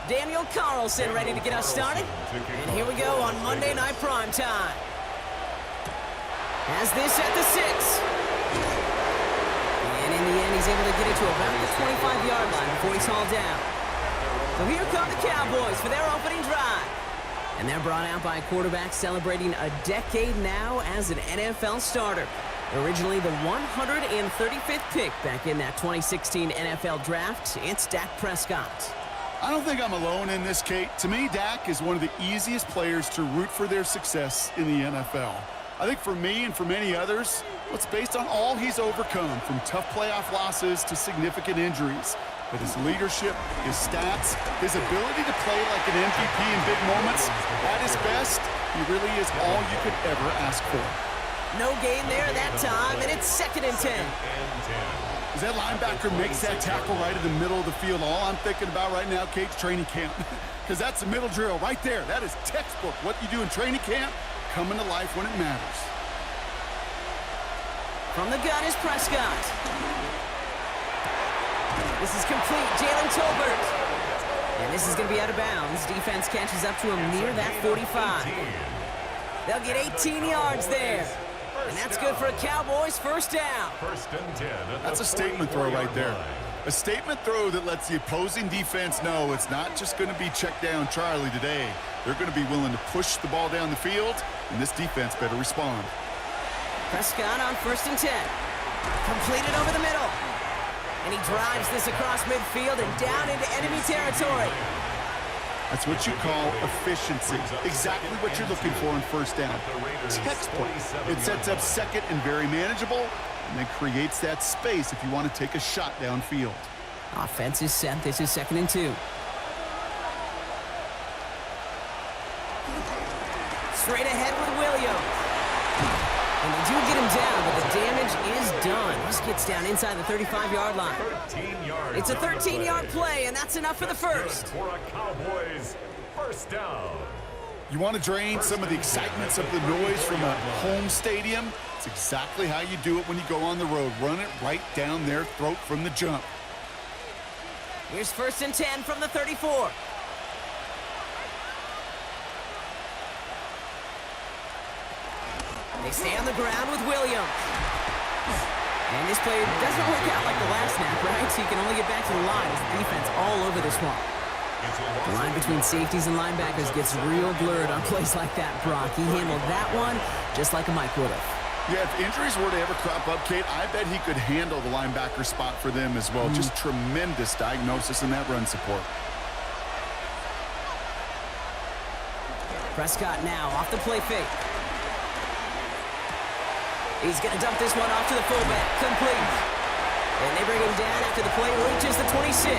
Daniel Carlson ready to get us started. And here we go on Monday Night Primetime. Has this at the 6. And in the end, he's able to get it to about the 25-yard line before he's hauled down. So here come the Cowboys for their opening drive. And they're brought out by a quarterback celebrating a decade now as an NFL starter. Originally the 135th pick back in that 2016 NFL Draft, it's Dak Prescott. I don't think I'm alone in this, Kate. To me, Dak is one of the easiest players to root for their success in the NFL. I think for me and for many others, it's based on all he's overcome, from tough playoff losses to significant injuries. But his leadership, his stats, his ability to play like an MVP in big moments, at his best, he really is all you could ever ask for. No gain there that time, and it's 2nd and 10. As that linebacker makes that tackle right in the middle of the field, all I'm thinking about right now, Kate's training camp. Because that's the middle drill right there. That is textbook. What you do in training camp, coming to life when it matters. From the gun is Prescott. This is complete. Jalen Tolbert. And this is going to be out of bounds. Defense catches up to him near that 45. They'll get 18 yards there. And that's good for a Cowboys first down. That's a statement throw right there. A statement throw that lets the opposing defense know it's not just going to be check down Charlie today. They're going to be willing to push the ball down the field, and this defense better respond. Prescott on 1st and 10. Completed over the middle. And he drives this across midfield and down into enemy territory. That's what you call efficiency. Exactly what you're looking for in first down. Textbook. It sets up second and very manageable, and then creates that space if you want to take a shot downfield. Offense is set. This is 2nd and 2. Straight ahead with Williams. And they do get him down, but the damage is done. This gets down inside the 35-yard line. It's a 13-yard play, and that's enough for the first. For a Cowboys first down. You want to drain some of the excitements of the noise from a home stadium? It's exactly how you do it when you go on the road. Run it right down their throat from the jump. Here's 1st and 10 from the 34. They stay on the ground with Williams. And this play doesn't work out like the last snap, right? So you can only get back to the line as the defense all over this one. The line between safeties and linebackers gets real blurred on plays like that, Brock. He handled that one just like a Mike would have. Yeah, if injuries were to ever crop up, Kate, I bet he could handle the linebacker spot for them as well. Just tremendous diagnosis in that run support. Prescott now off the play fake. He's going to dump this one off to the fullback. Complete. And they bring him down after the play reaches the 26.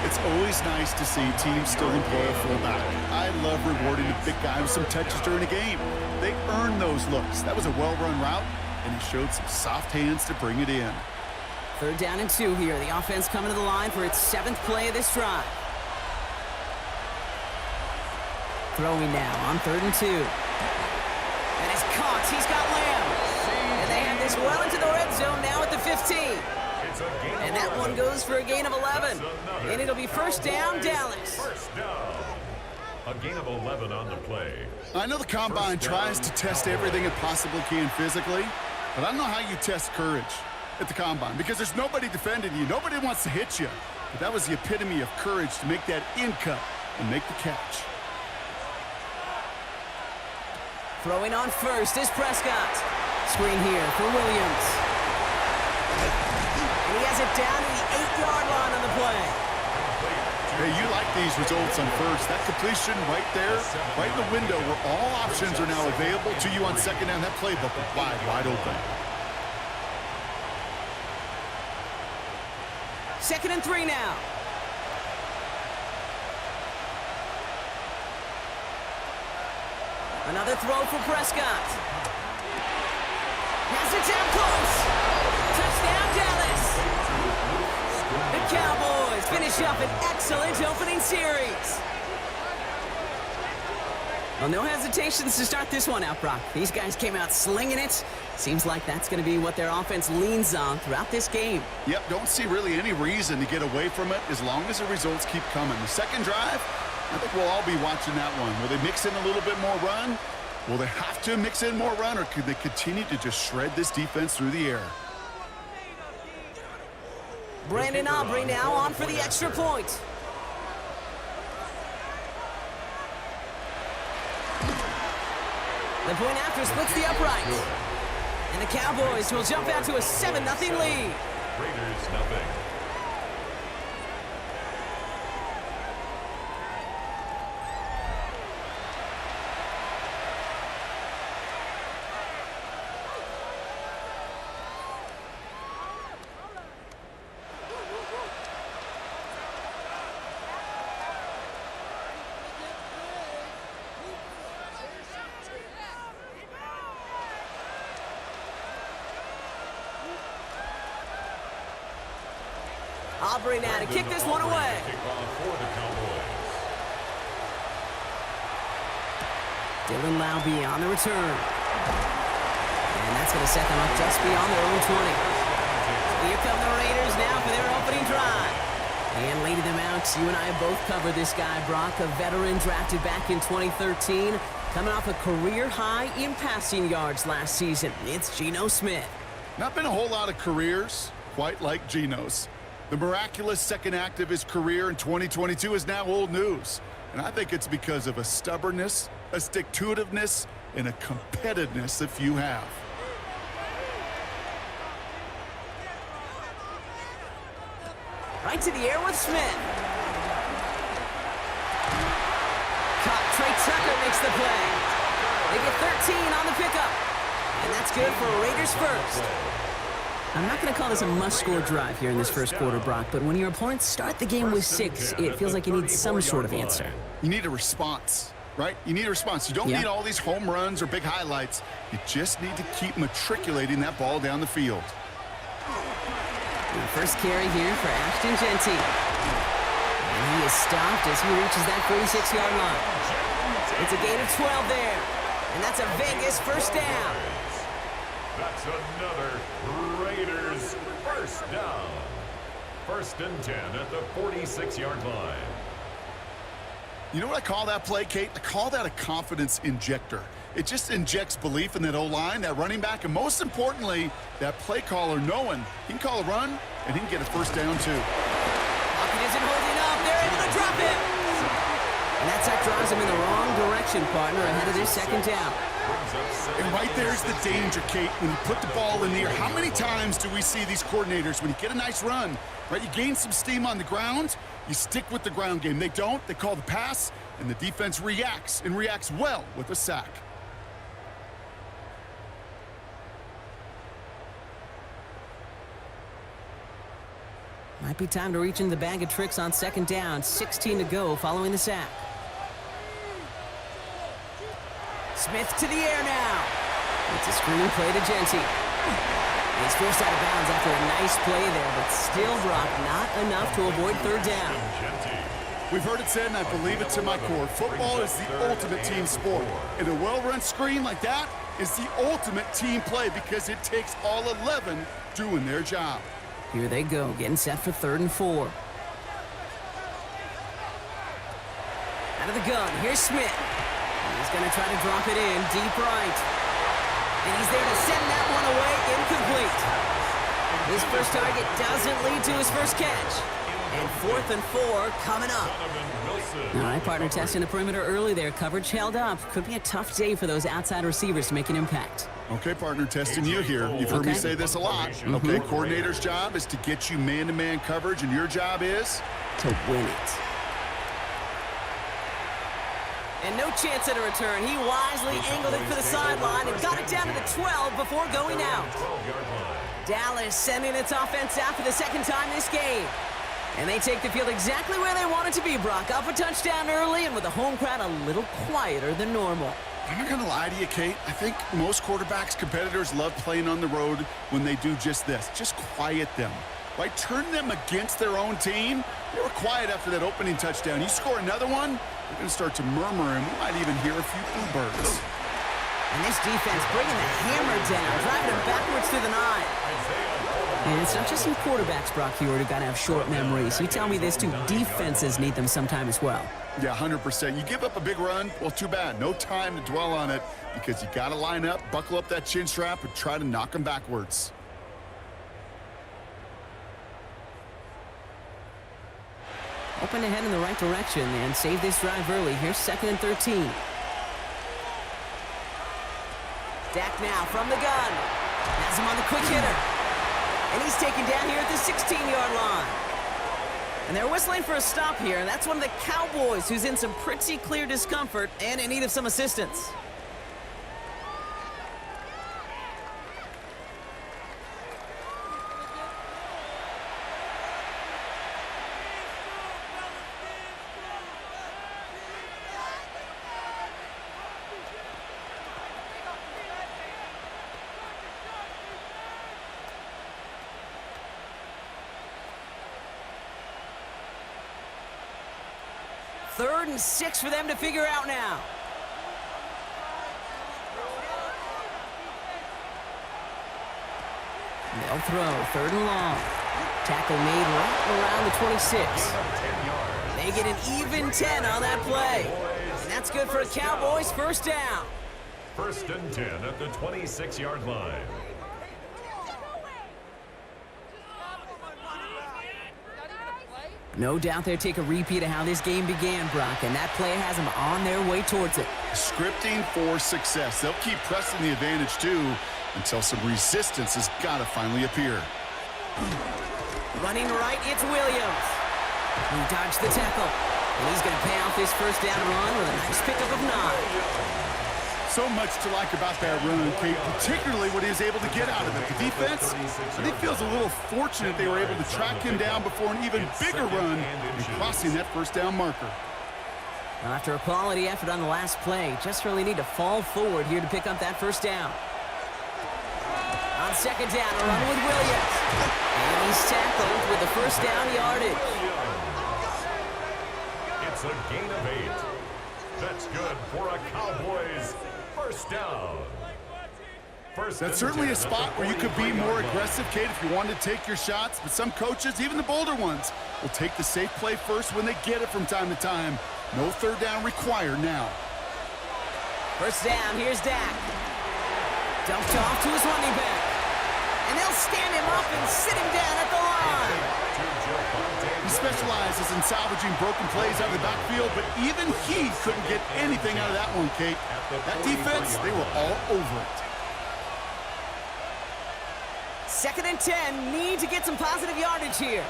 It's always nice to see teams still employ a fullback. I love rewarding the big guy with some touches during a game. They earn those looks. That was a well-run route, and he showed some soft hands to bring it in. 3rd down and 2 here. The offense coming to the line for its 7th play of this drive. Throwing now on 3rd and 2. And it's caught. He's got Lamb. And they have this well into the red zone now at the 15. And that one goes for a gain of 11. And it'll be first down, Dallas. First down. A gain of 11 on the play. I know the Combine tries to test everything it possibly can physically, but I don't know how you test courage at the Combine because there's nobody defending you. Nobody wants to hit you. But that was the epitome of courage to make that in cut and make the catch. Throwing on first is Prescott. Screen here for Williams. And he has it down to the 8-yard line on the play. Hey, you like these results on first. That completion right there, right in the window where all options are now available to you on 2nd down. That playbook is wide open. 2nd and 3 now. Another throw for Prescott. Has it down close. Touchdown, Dallas. The Cowboys finish up an excellent opening series. Well, no hesitations to start this one out, Brock. These guys came out slinging it, Seems like that's going to be what their offense leans on throughout this game. Yep, don't see really any reason to get away from it as long as the results keep coming. The second drive, I think we'll all be watching that one. Will they mix in a little bit more run? Will they have to mix in more run, or could they continue to just shred this defense through the air? Brandon Aubrey now on for the extra point. The point after splits the upright. And the Cowboys will jump out to a 7-0 lead. Raiders nothing. Aubrey now to kick this one away. Dylan Laube on the return. And that's going to set them up just beyond their own 20. Here come the Raiders now for their opening drive. And leading them out, you and I have both covered this guy, Brock, a veteran drafted back in 2013, coming off a career high in passing yards last season. It's Geno Smith. Not been a whole lot of careers quite like Geno's. The miraculous second act of his career in 2022 is now old news. And I think it's because of a stubbornness, a stick-to-itiveness, and a competitiveness that few have. Right to the air with Smith. Caught. Trey Tucker makes the play. They get 13 on the pickup. And that's good for Raiders first. I'm not going to call this a must-score drive here in this first quarter, Brock, but when your opponents start the game with 6, it feels like you need some sort of answer. You need a response, right? You need a response. You don't need all these home runs or big highlights. You just need to keep matriculating that ball down the field. And the first carry here for Ashton Genty. And he is stopped as he reaches that 46-yard line. It's a gain of 12 there. And that's a Vegas first down. That's another Raiders first down. 1st and 10 at the 46-yard line. You know what I call that play, Kate? I call that a confidence injector. It just injects belief in that O-line, that running back, and most importantly, that play caller knowing he can call a run and he can get a first down too. Lockett isn't holding up. They're able to drop him. And that sack drives him in the wrong direction, partner, ahead of their second down. And right there's the danger, Kate, when you put the ball in the air. How many times do we see these coordinators, when you get a nice run, right, you gain some steam on the ground, you stick with the ground game. They don't. They call the pass, and the defense reacts, and reacts well with a sack. Might be time to reach into the bag of tricks on second down. 16 to go following the sack. Smith to the air now. It's a screen play to Genty. He's forced out of bounds after a nice play there, but still, Brock, not enough to avoid third down. We've heard it said, and I believe it to my core, football is the ultimate team sport. And a well-run screen like that is the ultimate team play because it takes all 11 doing their job. Here they go, getting set for 3rd and 4. Out of the gun, here's Smith. He's going to try to drop it in deep right. And he's there to send that one away incomplete. His first target doesn't lead to his first catch. And 4th and 4 coming up. All right, partner, testing the perimeter early there. Coverage held up. Could be a tough day for those outside receivers to make an impact. Okay, partner, testing you here. You've heard me say this a lot. Okay, coordinator's job is to get you man-to-man coverage, and your job is? To win it. And no chance at a return. He wisely angled it for the sideline and got it down to the 12 before going out. Dallas sending its offense out for the second time this game. And they take the field exactly where they want it to be, Brock. Up a touchdown early and with the home crowd a little quieter than normal. I'm not going to lie to you, Kate. I think most quarterbacks, competitors love playing on the road when they do just this. Just quiet them. Right? Turn them against their own team. They were quiet after that opening touchdown. You score another one, they're going to start to murmur, and we might even hear a few bluebirds. And this defense bringing the hammer down, driving him backwards through the 9. And it's not just some quarterbacks, Brock, here who got to have short memories. You tell me this too, defenses need them sometime as well. Yeah, 100%. You give up a big run, well, too bad. No time to dwell on it because you got to line up, buckle up that chin strap, and try to knock them backwards. Open ahead in the right direction and save this drive early. Here's 2nd and 13. Dak now from the gun. Has him on the quick hitter. And he's taken down here at the 16-yard line. And they're whistling for a stop here. And that's one of the Cowboys who's in some pretty clear discomfort and in need of some assistance. Third and 6 for them to figure out now. They'll throw 3rd and long. Tackle made right around the 26. They get an even 10 on that play. And that's good for a Cowboys first down. 1st and 10 at the 26-yard line. No doubt they'll take a repeat of how this game began, Brock, and that play has them on their way towards it. Scripting for success. They'll keep pressing the advantage, too, until some resistance has got to finally appear. Running right, it's Williams. He dodged the tackle, and he's going to pay off this first down run with a nice pickup of 9. So much to like about that run, Kate, particularly what he was able to get out of it. The defense, I think, feels a little fortunate they were able to track him down before an even bigger run and crossing that first down marker. After a quality effort on the last play, just really need to fall forward here to pick up that first down. On 2nd down, a run with Williams. And he's tackled with the first down yardage. It's a gain of 8. That's good for a Cowboys first down. That's certainly a spot where you could be more aggressive, Kate, if you wanted to take your shots. But some coaches, even the bolder ones, will take the safe play first when they get it from time to time. No 3rd down required now. First down, here's Dak. Dumped off to his running back. And they'll stand him up and sit him down at the line. He specializes in salvaging broken plays out of the backfield, but even he couldn't get anything out of that one, Kate. That defense, they were all over it. 2nd and 10, need to get some positive yardage here.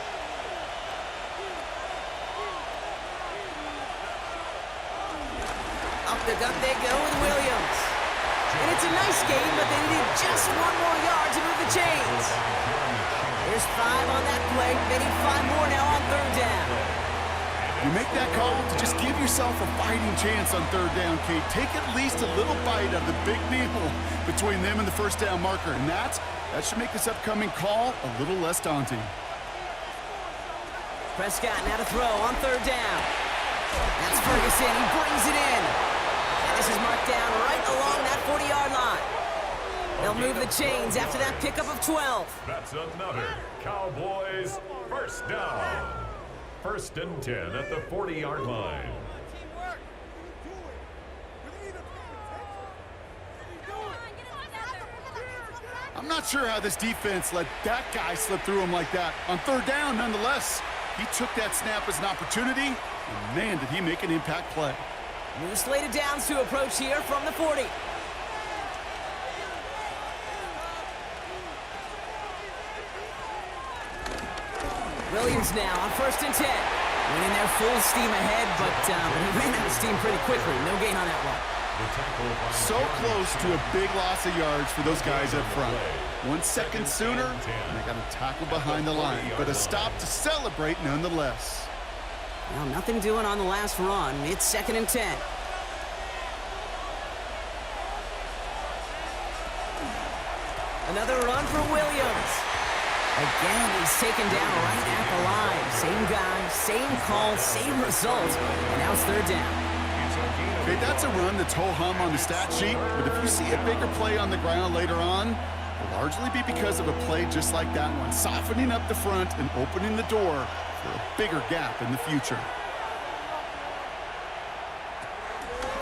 Up the gut they go with Williams. And it's a nice game, but they needed just 1 more yard to move the chains. There's 5 on that play. They need 5 more now on 3rd down. You make that call to just give yourself a fighting chance on 3rd down, Kate. Take at least a little bite of the big meal between them and the first down marker. And that should make this upcoming call a little less daunting. Prescott now to throw on 3rd down. That's Ferguson. He brings it in. And this is marked down right along that 40-yard line. They'll move the chains after that pickup of 12. That's another Cowboys first down. 1st and 10 at the 40-yard line. I'm not sure how this defense let that guy slip through him like that. On 3rd down, nonetheless, he took that snap as an opportunity, and man, did he make an impact play. New slated downs to approach here from the 40. Williams now on 1st and 10. Went in there full steam ahead, but he ran out of steam pretty quickly. No gain on that one. So close to a big loss of yards for those guys up front. 1 second sooner, and they got a tackle behind the line, but a stop to celebrate nonetheless. Well, nothing doing on the last run. It's 2nd and 10. Another run for Williams. Again, he's taken down right at the line. Same guy, same call, same result. And now it's 3rd down. Okay, that's a run that's ho-hum on the stat sheet, but if you see a bigger play on the ground later on, it'll largely be because of a play just like that one, softening up the front and opening the door for a bigger gap in the future.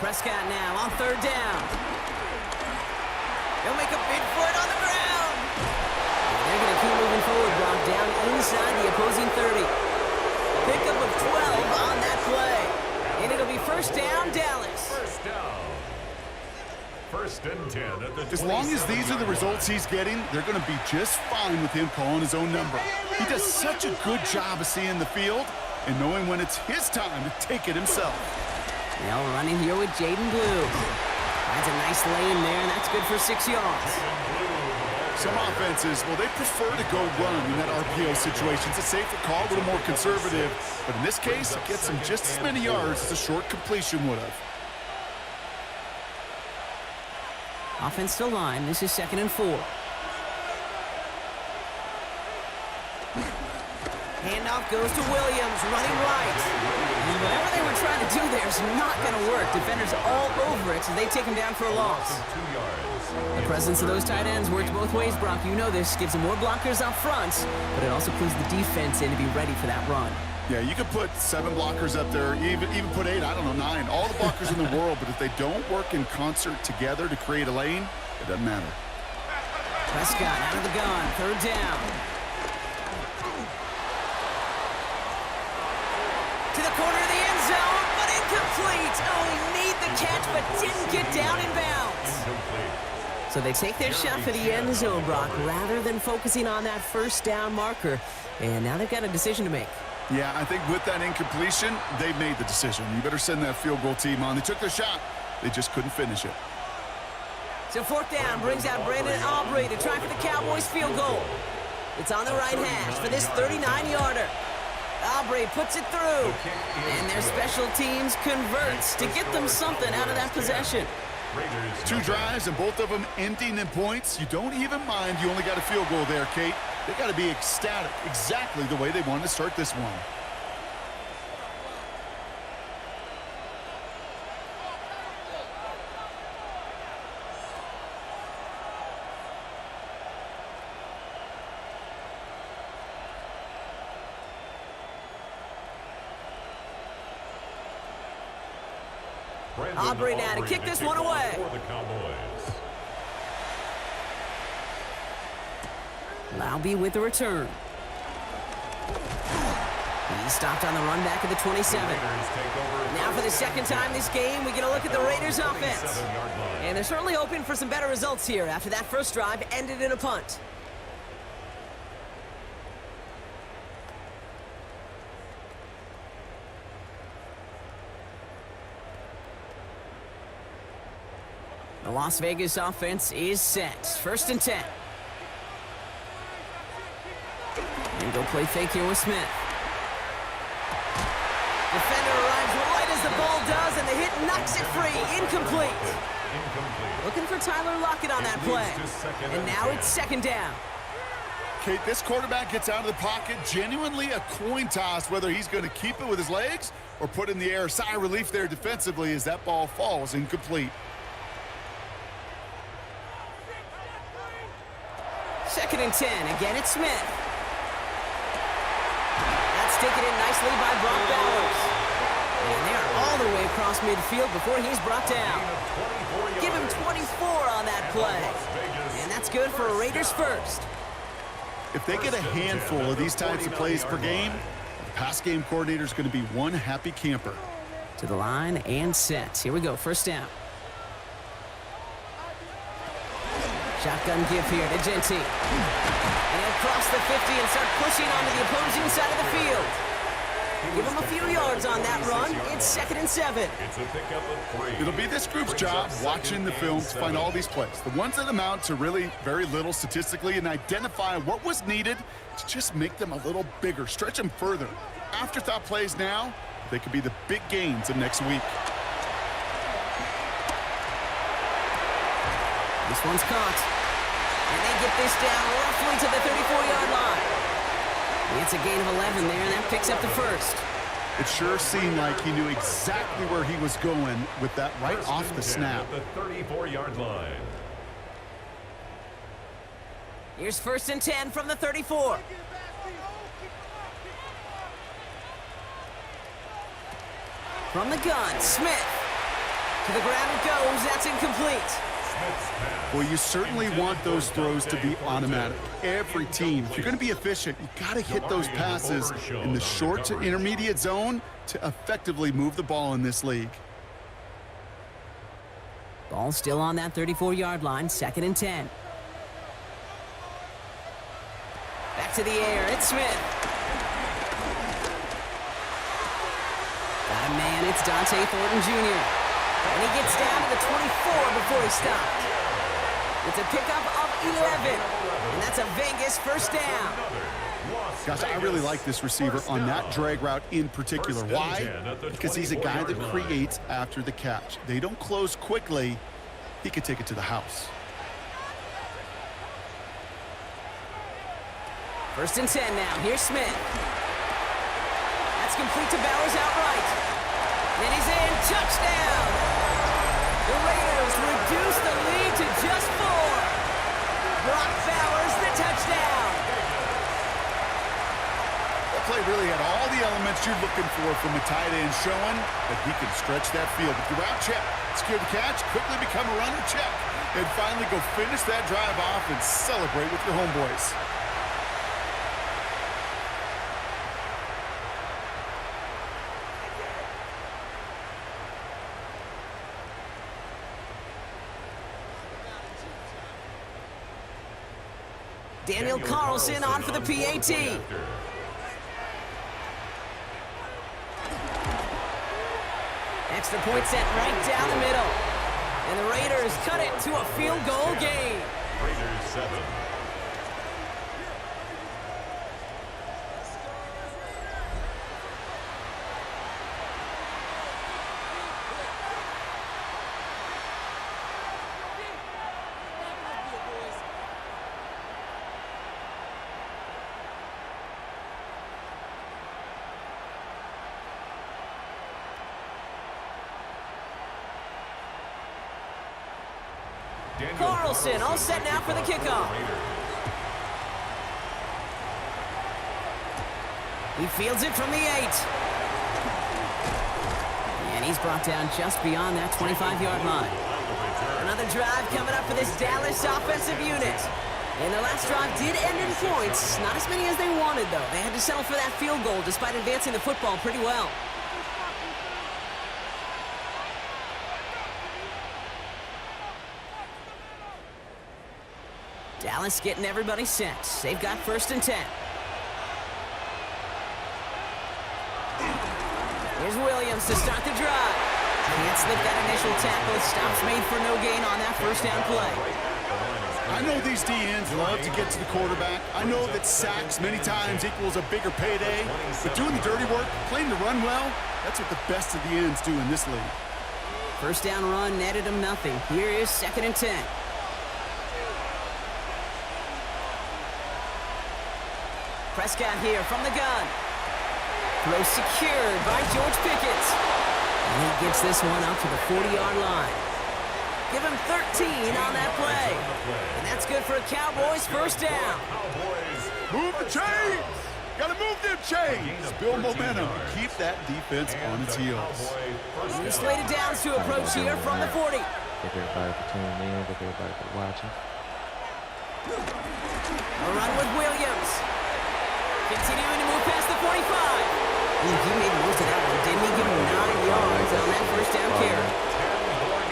Prescott now on third down. They'll make a big foot on the ground. And they're going to keep moving forward, Brock, down inside the opposing 30. Pickup of 12 on that play. And it'll be first down, Dallas. First down. First and 10 at the 27. As long as these are the results he's getting, they're going to be just fine with him calling his own number. He does such a good job of seeing the field and knowing when it's his time to take it himself. Now running here with Jaden Blue. Finds a nice lane there, and that's good for 6 yards. Some offenses, well, they prefer to go run in that RPO situation. It's a safer call, a little more conservative. But in this case, it gets them just as many yards as a short completion would have. Offensive line, this is 2nd and 4. Handoff goes to Williams, running right. And whatever they were trying to do there is not going to work. Defenders all over it, so they take him down for a loss. 2 yards. The presence of those tight ends works both ways, Brock. You know this. Gives them more blockers up front, but it also clues the defense in to be ready for that run. Yeah, you could put 7 blockers up there, even put 8, I don't know, 9. All the blockers in the world, but if they don't work in concert together to create a lane, it doesn't matter. Prescott out of the gun, third down. To the corner of the end zone, but incomplete. Oh, he made the catch, but didn't get down in bounds. So they take their shot for the end zone, Brock, rather than focusing on that first down marker. And now they've got a decision to make. Yeah, I think with that incompletion, they've made the decision. You better send that field goal team on. They took their shot. They just couldn't finish it. So fourth down brings out Brandon Aubrey to try for the Cowboys field goal. It's on the right hash for this 39-yarder. Aubrey puts it through, and their special teams converts to get them something out of that possession. 2 drives, and both of them ending in points. You don't even mind you only got a field goal there, Kate. They got to be ecstatic, exactly the way they wanted to start this one. Aubrey now to kick this one away. For the Cowboys. Laube with the return. He's stopped on the run back of the 27. Now for the second time this game, we get a look at the Raiders offense. And they're certainly hoping for some better results here after that first drive ended in a punt. The Las Vegas offense is set. First and 10. And go play fake here with Smith. Defender arrives right as the ball does, and the hit knocks it free. Incomplete. Looking for Tyler Lockett on that play. And now it's 2nd down. Kate, this quarterback gets out of the pocket, genuinely a coin toss whether he's going to keep it with his legs or put in the air. Sigh of relief there defensively as that ball falls incomplete. 2nd and 10. Again, it's Smith. That's taken in nicely by Brock Bowers. And they are all the way across midfield before he's brought down. Give him 24 on that play. And that's good for a Raiders first. If they get a handful of these types of plays per game, the pass game coordinator is going to be one happy camper. To the line and set. Here we go. First down. Shotgun give here to Genty. And he'll cross the 50 and start pushing onto the opposing side of the field. Give him a few yards on that run. It's 2nd and 7. It's a pickup of 3. It'll be this group's job watching the film to find all these plays. The ones that amount to really very little statistically and identify what was needed to just make them a little bigger, stretch them further. Afterthought plays now, they could be the big gains of next week. This one's caught. And they get this down roughly to the 34-yard line. It's a gain of 11 there, and that picks up the first. It sure seemed like he knew exactly where he was going with that right off the snap. At the 34-yard line. Here's 1st and 10 from the 34. From the gun, Smith. To the ground it goes. That's incomplete. Well, you certainly want those throws to be automatic. Every team, if you're going to be efficient, you got to hit those passes in the short to intermediate zone to effectively move the ball in this league. Ball still on that 34-yard line, 2nd and 10. Back to the air, it's Smith. Got a man, it's Dante Thornton Jr. And he gets down to the 24 before he stopped. It's a pickup of 11, and that's a Vegas 1st down. Gosh, I really like this receiver on that drag route in particular. Why? Because he's a guy that creates after the catch. They don't close quickly. He could take it to the house. 1st and 10 now. Here's Smith. That's complete to Bowers outright. And he's in. Touchdown! The Raiders reduce the lead to just 4. Brock Bowers, the touchdown. That play really had all the elements you're looking for from a tight end, showing that he can stretch that field. With the route check, secure the catch, quickly become a runner check, and finally go finish that drive off and celebrate with your homeboys. Daniel Carlson on for the PAT. Extra point set right down the middle. And the Raiders cut it to a field goal game. Raiders 7. Carlson all set now for the kickoff. He fields it from the 8. And he's brought down just beyond that 25-yard line. Another drive coming up for this Dallas offensive unit. And their last drive did end in points. Not as many as they wanted, though. They had to settle for that field goal despite advancing the football pretty well. Dallas getting everybody set. They've got 1st and 10. Here's Williams to start the drive. Can't slip that initial tackle. Stops made for no gain on that 1st down play. I know these DNs love to get to the quarterback. I know that sacks many times equals a bigger payday. But doing the dirty work, playing to run well, that's what the best of the ends do in this league. 1st down run netted him nothing. Here is 2nd and 10. Prescott here from the gun. Throw secured by George Pickens. And he gets this one up to the 40-yard line. Give him 13 on that play. And that's good for a Cowboys 1st down. Move the chains! Gotta move them chains! Build momentum. Keep that defense on its heels. New slated downs to approach here from the 40. Thank everybody for tuning in. Thank everybody for watching. A run with Williams. Continuing to move past the 45. He made most of that one, didn't he? Give him 9 yards on that 1st down carry.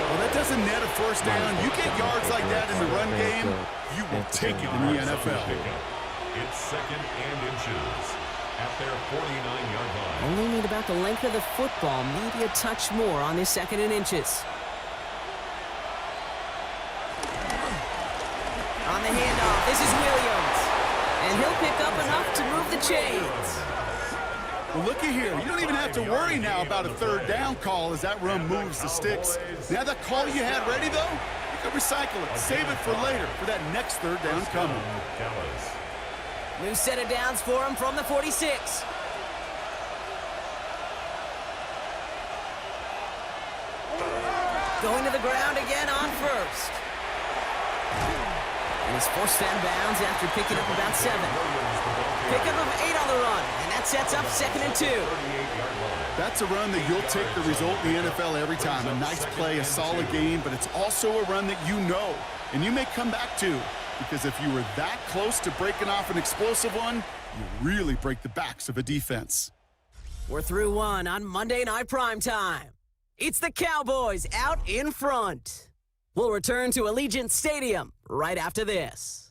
Well, that doesn't net a 1st down. You get yards like that in the run game, you will take it in the NFL. It's 2nd and inches at their 49-yard line. Only need about the length of the football, maybe a touch more on this 2nd and inches. On the handoff, this is Williams. And he'll pick up enough to move the chains. Well, looky here. You don't even have to worry now about a 3rd down call as that run moves the sticks. Now that call you had ready, though, you can recycle it. Save it for later, for that next 3rd down coming. New set of downs for him from the 46. Going to the ground again on first. And he's forced out of bounds after picking up about 7. Pickup of 8 on the run, and that sets up 2nd and 2. That's a run that you'll take the result in the NFL every time. A nice play, a solid game, but it's also a run that you know, and you may come back to, because if you were that close to breaking off an explosive one, you really break the backs of a defense. We're through one on Monday Night Primetime. It's the Cowboys out in front. We'll return to Allegiant Stadium right after this.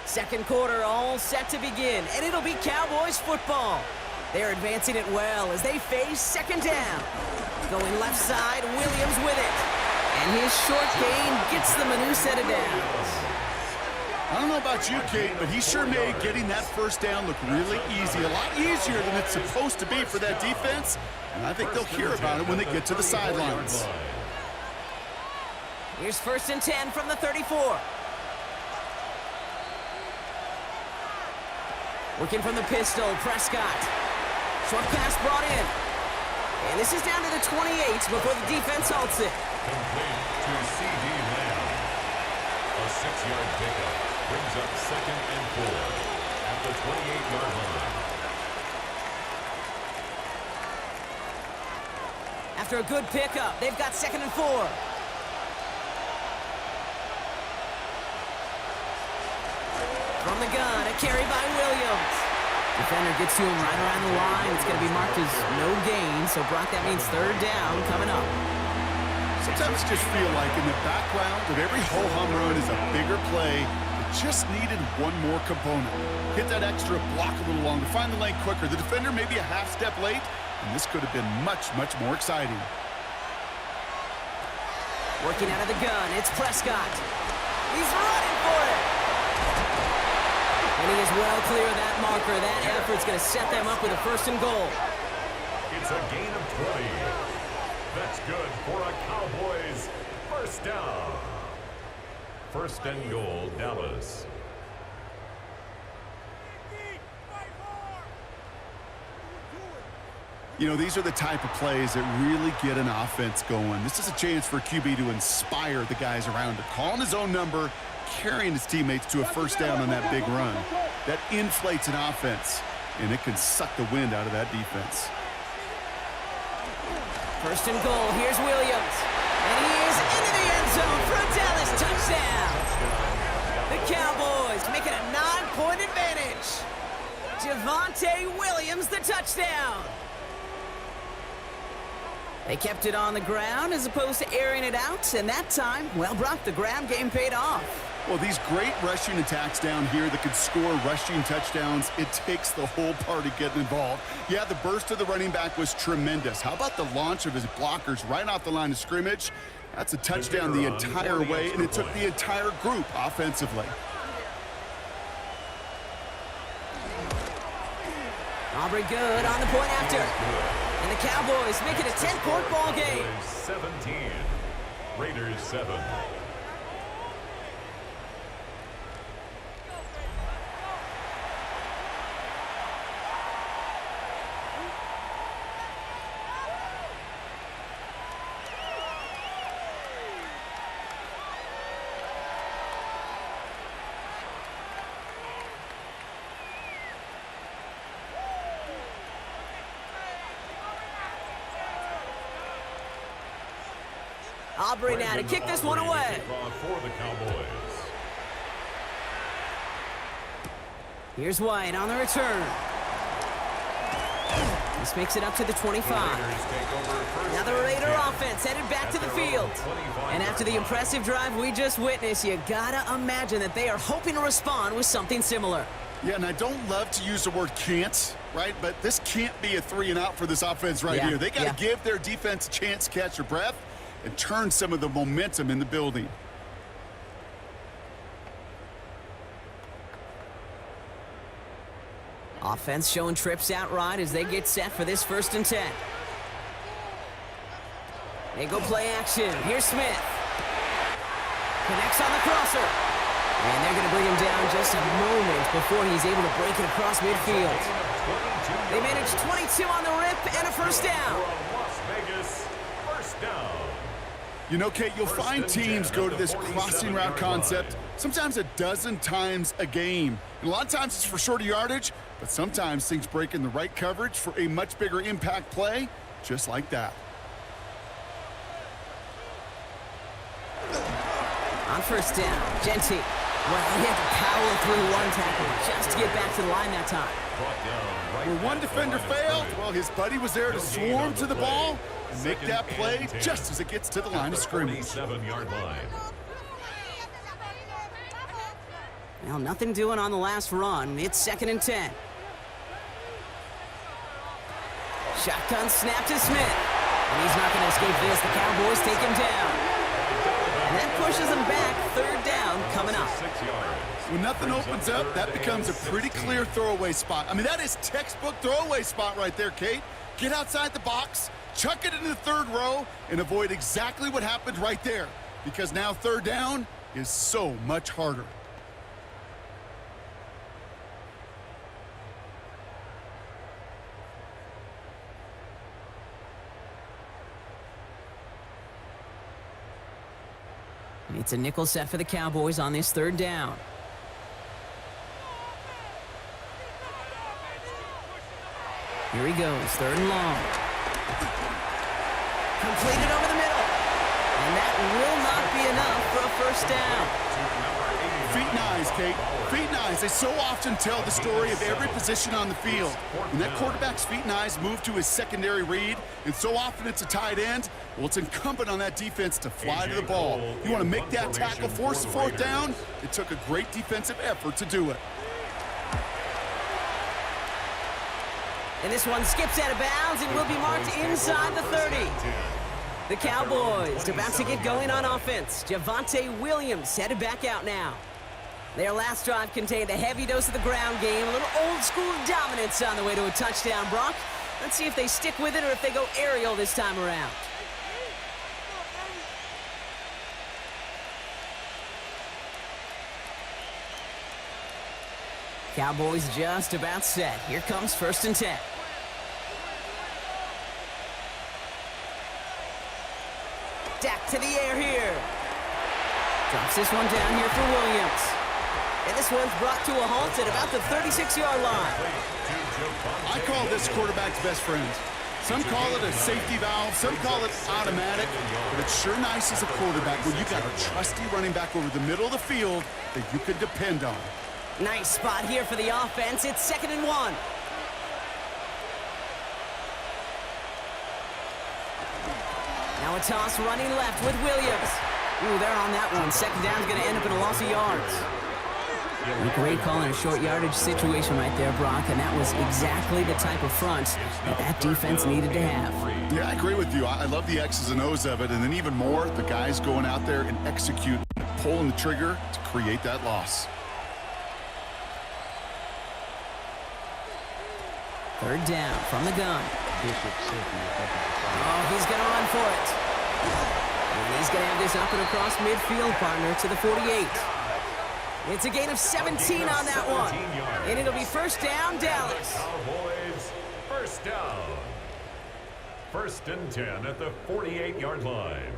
Second quarter all set to begin, and it'll be Cowboys football. They're advancing it well as they face 2nd down. Going left side, Williams with it. And his short gain gets them a new set of downs. I don't know about you, Kate, but he sure made getting that first down look really easy. A lot easier than it's supposed to be for that defense. And I think they'll hear about it when they get to the sidelines. Here's 1st and 10 from the 34. Working from the pistol, Prescott. Short pass brought in. And this is down to the 28 before the defense halts it. Complete to C.D. Lamb. A 6-yard pickup brings up 2nd and 4 at the 28-yard line. After a good pickup, they've got 2nd and 4. From the gun, a carry by Williams. Defender gets to him right around the line. It's going to be marked as no gain, so Brock, that means 3rd down coming up. Sometimes just feel like in the background of every ho-hum run is a bigger play that just needed one more component. Hit that extra block a little longer, find the lane quicker. The defender may be a half step late, and this could have been much, much more exciting. Working out of the gun, it's Prescott. He's running for it. And he is well clear of that marker. That effort's going to set them up with a 1st and goal. It's a gain of 20. That's good for a Cowboys 1st down. 1st and goal, Dallas. You know, these are the type of plays that really get an offense going. This is a chance for QB to inspire the guys around him. Calling his own number, carrying his teammates to a 1st down on that big run. That inflates an offense, and it can suck the wind out of that defense. 1st and goal, here's Williams. And he is into the end zone for a Dallas touchdown. The Cowboys make it a 9-point advantage. Javonte Williams, the touchdown. They kept it on the ground as opposed to airing it out, and that time, well, Brock, the ground game paid off. Well, these great rushing attacks down here that could score rushing touchdowns, it takes the whole party getting involved. Yeah, the burst of the running back was tremendous. How about the launch of his blockers right off the line of scrimmage? That's a touchdown the entire way, and it took the entire group offensively. Aubrey good on the point after. And the Cowboys make it a 10-point ball game. 17. Raiders 7. Aubrey now to kick this one away. For the Cowboys. Here's White on the return. This makes it up to the 25. Now the Raider offense headed back to the field. And after the impressive drive we just witnessed, you gotta imagine that they are hoping to respond with something similar. Yeah, and I don't love to use the word can't, right? But this can't be a 3-and-out for this offense right here. They got to give their defense a chance to catch their breath. and turn some of the momentum in the building. Offense showing trips out right as they get set for this 1st and 10. They go play action. Here's Smith. Connects on the crosser. And they're going to bring him down just a moment before he's able to break it across midfield. They manage 22 on the rip and a 1st down. Las Vegas, 1st down. You know, Kate, you'll find teams go to this crossing route concept sometimes a dozen times a game. And a lot of times it's for shorter yardage, but sometimes things break in the right coverage for a much bigger impact play, just like that. On 1st down, Genty. Well, he had to power through one tackle just to get back to the line that time. Where one defender failed, well, his buddy was there to swarm to the ball and make that play just as it gets to the line of scrimmage. 47-yard line. Well, nothing doing on the last run. It's 2nd and 10. Shotgun snap to Smith. And he's not going to escape this. The Cowboys take him down. And that pushes them back. 3rd down coming up. 6 yards. When nothing opens up, that becomes a pretty clear throwaway spot. I mean, that is textbook throwaway spot right there, Kate. Get outside the box, chuck it into the 3rd row, and avoid exactly what happened right there. Because now 3rd down is so much harder. It's a nickel set for the Cowboys on this 3rd down. Here he goes, 3rd and long. Completed over the middle. And that will not be enough for a 1st down. Feet and eyes, Kate. Feet and eyes. They so often tell the story of every position on the field. When that quarterback's feet and eyes move to his secondary read, and so often it's a tight end, well, it's incumbent on that defense to fly to the ball. You want to make that tackle, force the 4th down? It took a great defensive effort to do it. And this one skips out of bounds and will be marked inside the 30. The Cowboys about to get going on offense. Javonte Williams headed back out now. Their last drive contained a heavy dose of the ground game, a little old-school dominance on the way to a touchdown, Brock. Let's see if they stick with it or if they go aerial this time around. Cowboys just about set. Here comes 1st and 10. Dak to the air here. Drops this one down here for Williams. And this one's brought to a halt at about the 36-yard line. I call this quarterback's best friend. Some call it a safety valve, some call it automatic, but it's sure nice as a quarterback when you got a trusty running back over the middle of the field that you can depend on. Nice spot here for the offense. It's 2nd and 1. Now a toss running left with Williams. Ooh, they're on that one. 2nd down's going to end up in a loss of yards. A great call in a short yardage situation right there, Brock, and that was exactly the type of front that defense needed to have. Yeah, I agree with you. I love the X's and O's of it, and then even more, the guys going out there and executing, pulling the trigger to create that loss. 3rd down from the gun. Oh, he's going to run for it. And he's going to have this up and across midfield, partner, to the 48. It's a gain of 17 on that one. And it'll be 1st down, Dallas. Cowboys, 1st down. 1st and 10 at the 48-yard line.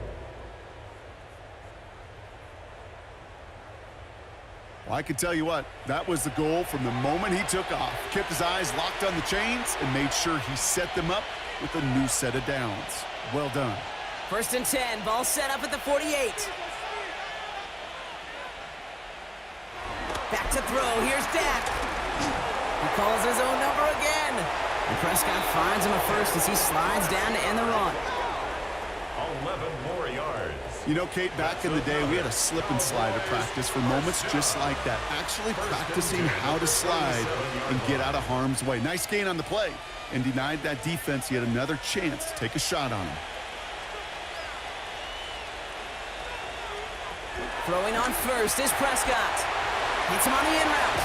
Well, I can tell you what, that was the goal from the moment he took off. Kept his eyes locked on the chains and made sure he set them up with a new set of downs. Well done. 1st and 10, ball set up at the 48. Back to throw, here's Dak. He calls his own number again. And Prescott finds him a 1st as he slides down to end the run. 11 more yards. You know, Kate, back in the day, we had a slip and slide at practice for moments just like that. Actually practicing how to slide and get out of harm's way. Nice gain on the play and denied that defense yet another chance to take a shot on him. Throwing on first is Prescott. Hits him on the in route.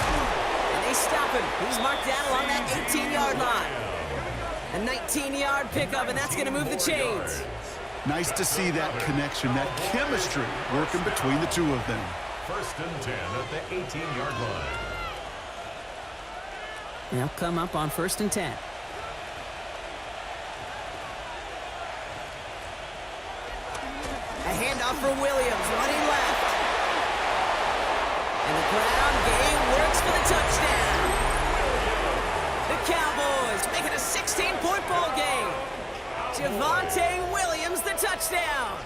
And they stop him. He's marked down along that 18-yard line. A 19-yard pickup, and that's going to move the chains. Nice to see that connection, that chemistry working between the two of them. 1st and 10 at the 18-yard line. They'll come up on 1st and 10. A handoff for Williams, running left. And the ground game works for the touchdown. The Cowboys make it a 16-point ball game. Javonte Williams, the touchdown.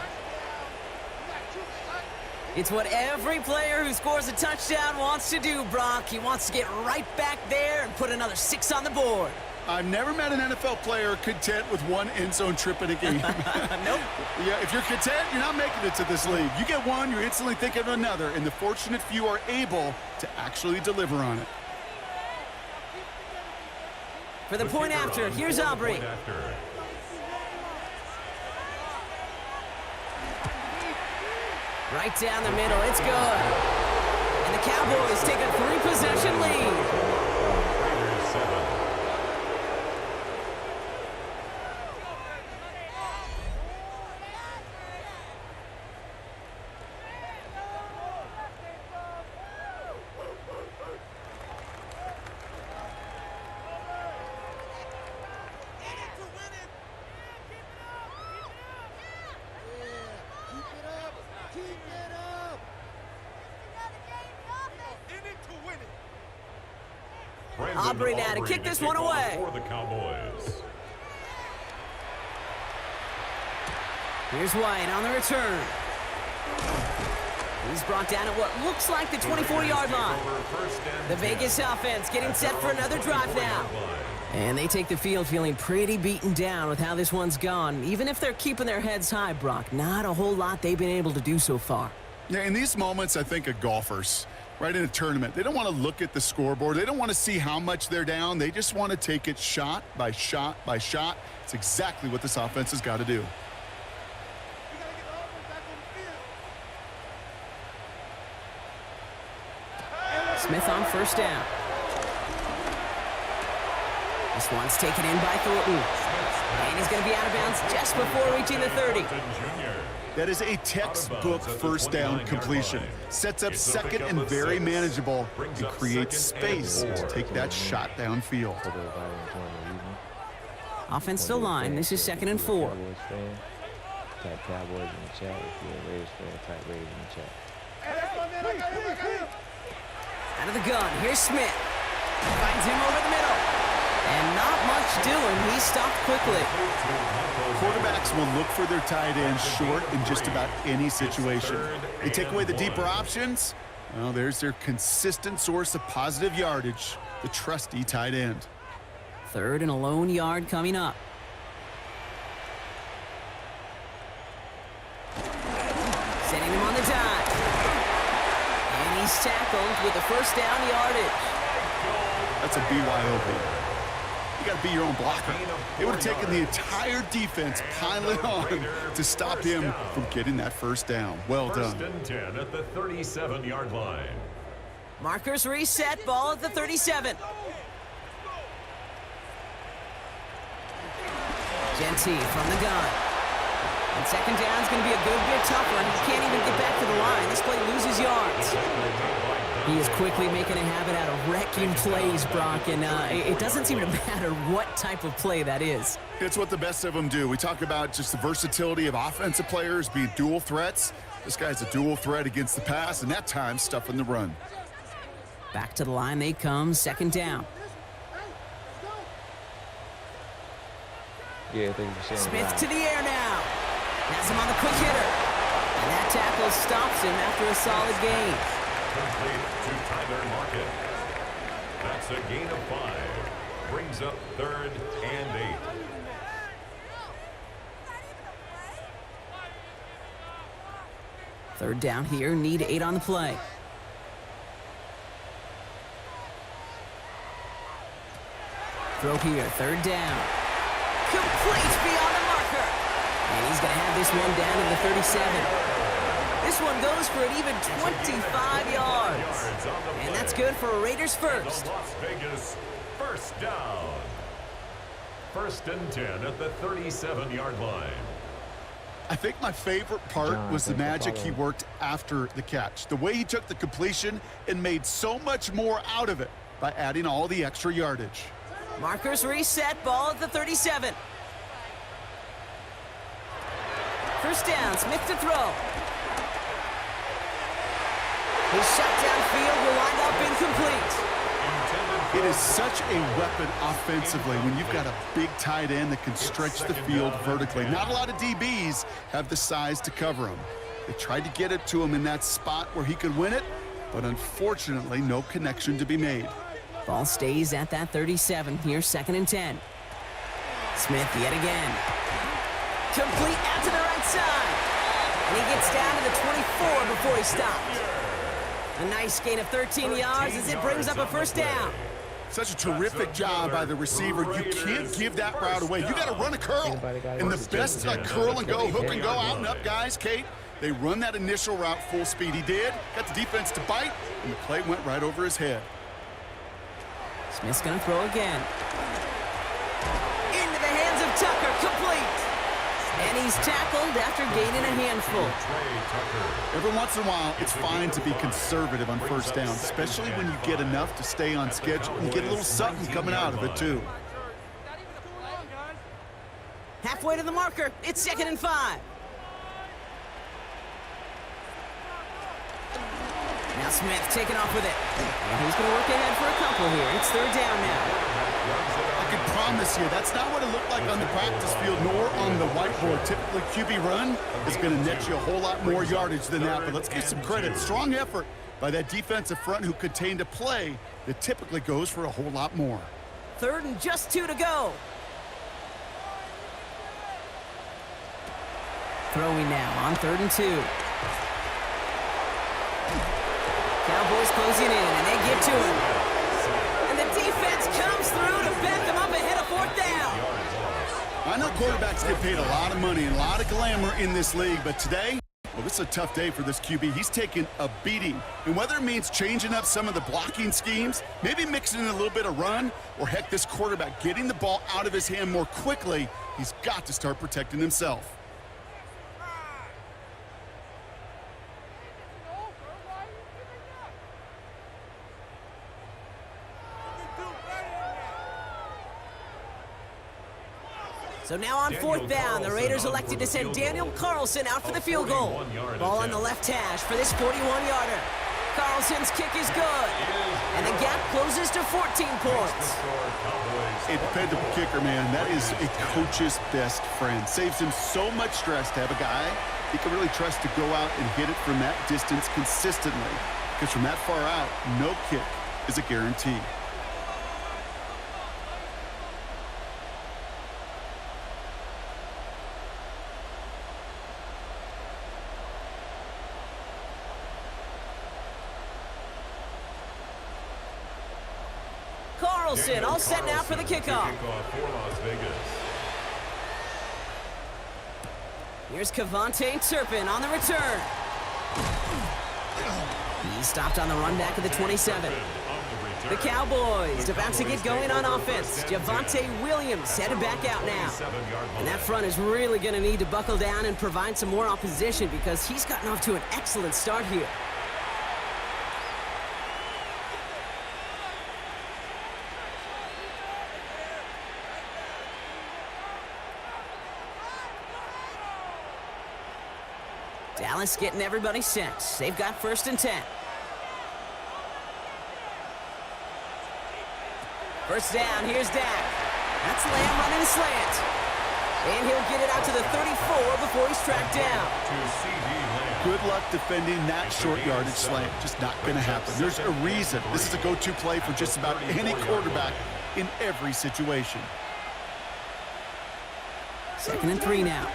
It's what every player who scores a touchdown wants to do, Brock. He wants to get right back there and put another 6 on the board. I've never met an NFL player content with one end zone trip in a game. Nope. Yeah, if you're content, you're not making it to this league. You get one, you're instantly thinking of another, and the fortunate few are able to actually deliver on it. For the point after, here's Aubrey. Right down the middle, it's good. And the Cowboys take a 3-possession lead. Aubrey now to kick this one away. For the Cowboys. Here's White on the return. He's brought down at what looks like the 24-yard line. The Vegas offense getting set for another drive now. And they take the field feeling pretty beaten down with how this one's gone. Even if they're keeping their heads high, Brock, not a whole lot they've been able to do so far. Yeah, in these moments, I think of golfers, right, in a tournament. They don't want to look at the scoreboard. They don't want to see how much they're down. They just want to take it shot by shot by shot. It's exactly what this offense has got to do. Smith on 1st down. This one's taken in by Thornton. And he's going to be out of bounds just before reaching the 30. That is a textbook 1st down completion. Sets up 2nd and very manageable and creates space to take that shot downfield. Offense still line. This is 2nd and 4. Type Cowboys in the chat. If you're a Raiders fan, type Raiders in the chat. Out of the gun, here's Smith. Finds him over the middle. And not much doing. He stopped quickly. Quarterbacks will look for their tight end short in just about any situation. They take away the deeper options. Well, there's their consistent source of positive yardage, the trusty tight end. 3rd and a lone yard coming up. Setting him on the dive. And he's tackled with a 1st down yardage. That's a BYOB. You got to be your own blocker. It would have taken the entire defense piling on to stop him from getting that 1st down. Well done. 1st and 10 at the 37-yard line. Markers reset, ball at the 37. Genty from the gun. And 2nd down is going to be a good bit tougher, and he can't even get back to the line. This play loses yards. He is quickly making a habit out of wrecking plays, Brock, and it doesn't seem to matter what type of play that is. It's what the best of them do. We talk about just the versatility of offensive players being dual threats. This guy's a dual threat against the pass, and that time stuffing the run. Back to the line they come, 2nd down. Yeah, thank you for saying Smith that. to the air now. Has him on the quick hitter. And that tackle stops him after a solid gain. Complete to Tyler Market. That's a gain of 5. Brings up 3rd and 8. Third down here, need 8 on the play. Throw here, 3rd down. Complete beyond the marker. And he's going to have this one down to the 37. This one goes for an even 25 yards. And that's good for a Raiders first. Las Vegas first down. 1st and 10 at the 37-yard line. I think my favorite part was the magic he worked after the catch. The way he took the completion and made so much more out of it by adding all the extra yardage. Markers reset, ball at the 37. First down, Smith to throw. His shot downfield will wind up incomplete. It is such a weapon offensively when you've got a big tight end that can stretch the field vertically. Not a lot of DBs have the size to cover him. They tried to get it to him in that spot where he could win it, but unfortunately, no connection to be made. Ball stays at that 37. Here's 2nd and 10. Smith yet again. Complete out to the right side. And he gets down to the 24 before he stopped. A nice gain of 13 yards as it brings up a first down. Such a terrific job by the receiver. You can't give that route away. You got to run a curl. And the best curl and go, hook and go, out and up guys, Kate, they run that initial route full speed. He did. Got the defense to bite, and the play went right over his head. Smith's going to throw again. Into the hands of Tucker, complete. And he's tackled after gaining a handful. Every once in a while, it's fine to be conservative on first down, especially when you get enough to stay on schedule and get a little something coming out of it, too. Halfway to the marker, it's 2nd and 5. Now Smith taking off with it. And he's going to work ahead for a couple here. It's 3rd down now. I can promise you, that's not what it looked like on the practice field, nor on the whiteboard. Typically, QB run is going to net you a whole lot more yardage than that, but let's give some credit. Strong effort by that defensive front who contained a play that typically goes for a whole lot more. 3rd and just 2 to go. Throwing now on 3rd and 2. Cowboys closing in, and they get to him. And the defense comes through to back them up ahead of 4th down. I know quarterbacks get paid a lot of money and a lot of glamour in this league, but today, well, this is a tough day for this QB. He's taking a beating. And whether it means changing up some of the blocking schemes, maybe mixing in a little bit of run, or heck, this quarterback getting the ball out of his hand more quickly, he's got to start protecting himself. So now on 4th down, the Raiders elected to send Daniel Carlson out for the field goal. Ball on the left hash for this 41-yarder. Carlson's kick is good. And the gap closes to 14 points. A dependable kicker, man. That is a coach's best friend. Saves him so much stress to have a guy he can really trust to go out and hit it from that distance consistently. Because from that far out, no kick is a guarantee. Carlson all set now for the kickoff. Here's Cavante Turpin on the return. He's stopped on the run back of the 27. The Cowboys about to get going on offense. Javonte Williams headed back out now. And that front is really going to need to buckle down and provide some more opposition because he's gotten off to an excellent start here. Dallas getting everybody set. They've got 1st and 10. First down, here's Dak. That's Lamb running a slant. And he'll get it out to the 34 before he's tracked down. Good luck defending that short yardage slant. Just not going to happen. There's a reason. This is a go-to play for just about any quarterback in every situation. 2nd and 3 now.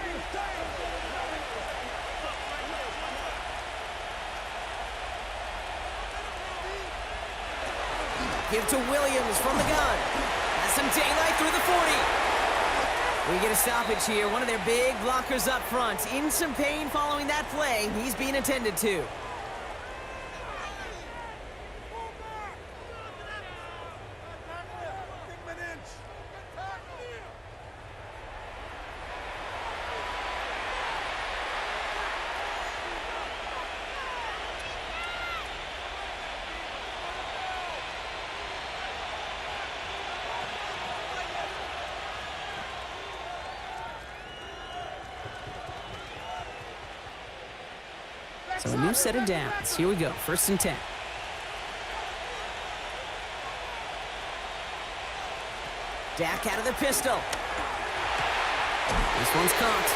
Give to Williams from the gun. Has some daylight through the 40. We get a stoppage here. One of their big blockers up front. In some pain following that play. He's being attended to. So a new set of downs. Here we go. 1st and 10. Dak out of the pistol. This one's caught.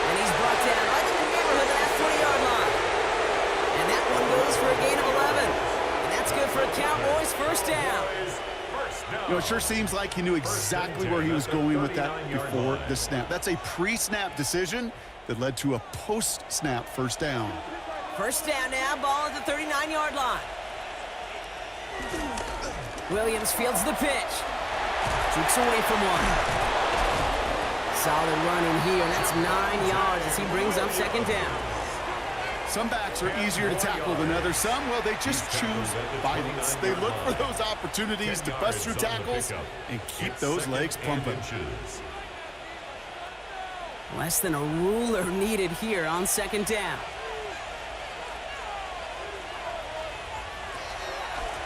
And he's brought down right in the neighborhood of that 40-yard line. And that one goes for a gain of 11. And that's good for a Cowboys 1st down. You know, it sure seems like he knew exactly where he was going with that before the snap. That's a pre-snap decision that led to a post-snap 1st down. 1st down now, ball at the 39-yard line. Williams fields the pitch. Keeps away from one. Solid run in here, and that's 9 yards as he brings up 2nd down. Some backs are easier to tackle than others. Some, well, they just choose violence. They look for those opportunities to bust through tackles and keep those legs pumping. Less than a ruler needed here on 2nd down.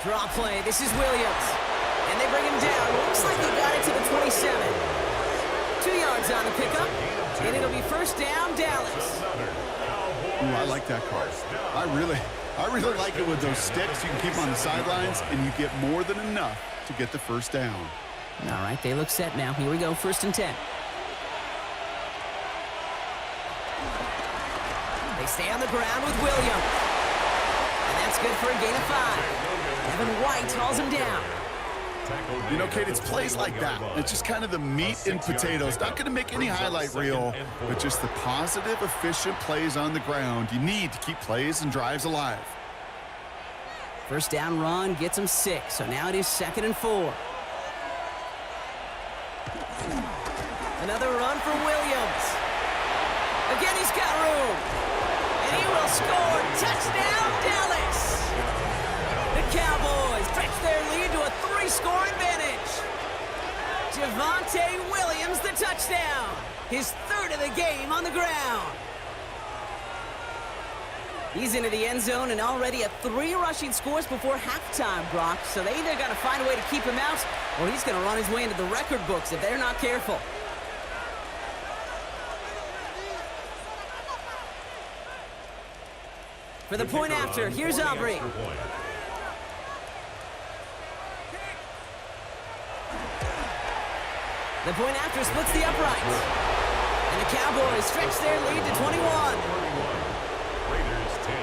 Draw play. This is Williams. And they bring him down. Looks like he got it to the 27. 2 yards on the pickup. And it'll be 1st down, Dallas. Ooh, I like that card. I really like it with those sticks. You can keep them on the sidelines, and you get more than enough to get the 1st down. All right, they look set now. Here we go, 1st and 10. They stay on the ground with Williams. And that's good for a gain of 5. Evan White hauls him down. You know, Kate, it's plays like that. It's just kind of the meat and potatoes. Not going to make any highlight reel, but just the positive, efficient plays on the ground. You need to keep plays and drives alive. 1st down run gets him 6, so now it is 2nd and 4. Another run for Williams. Again, he's got room. And he will score. Touchdown, Dallas. The Cowboys stretch their lead to a 3-score advantage. Javonte Williams, the touchdown. His 3rd of the game on the ground. He's into the end zone and already at 3 rushing scores before halftime, Brock. So they either got to find a way to keep him out, or he's going to run his way into the record books if they're not careful. For the point after, here's Aubrey. The point after splits the uprights. And the Cowboys stretch their lead to 21. Raiders 10.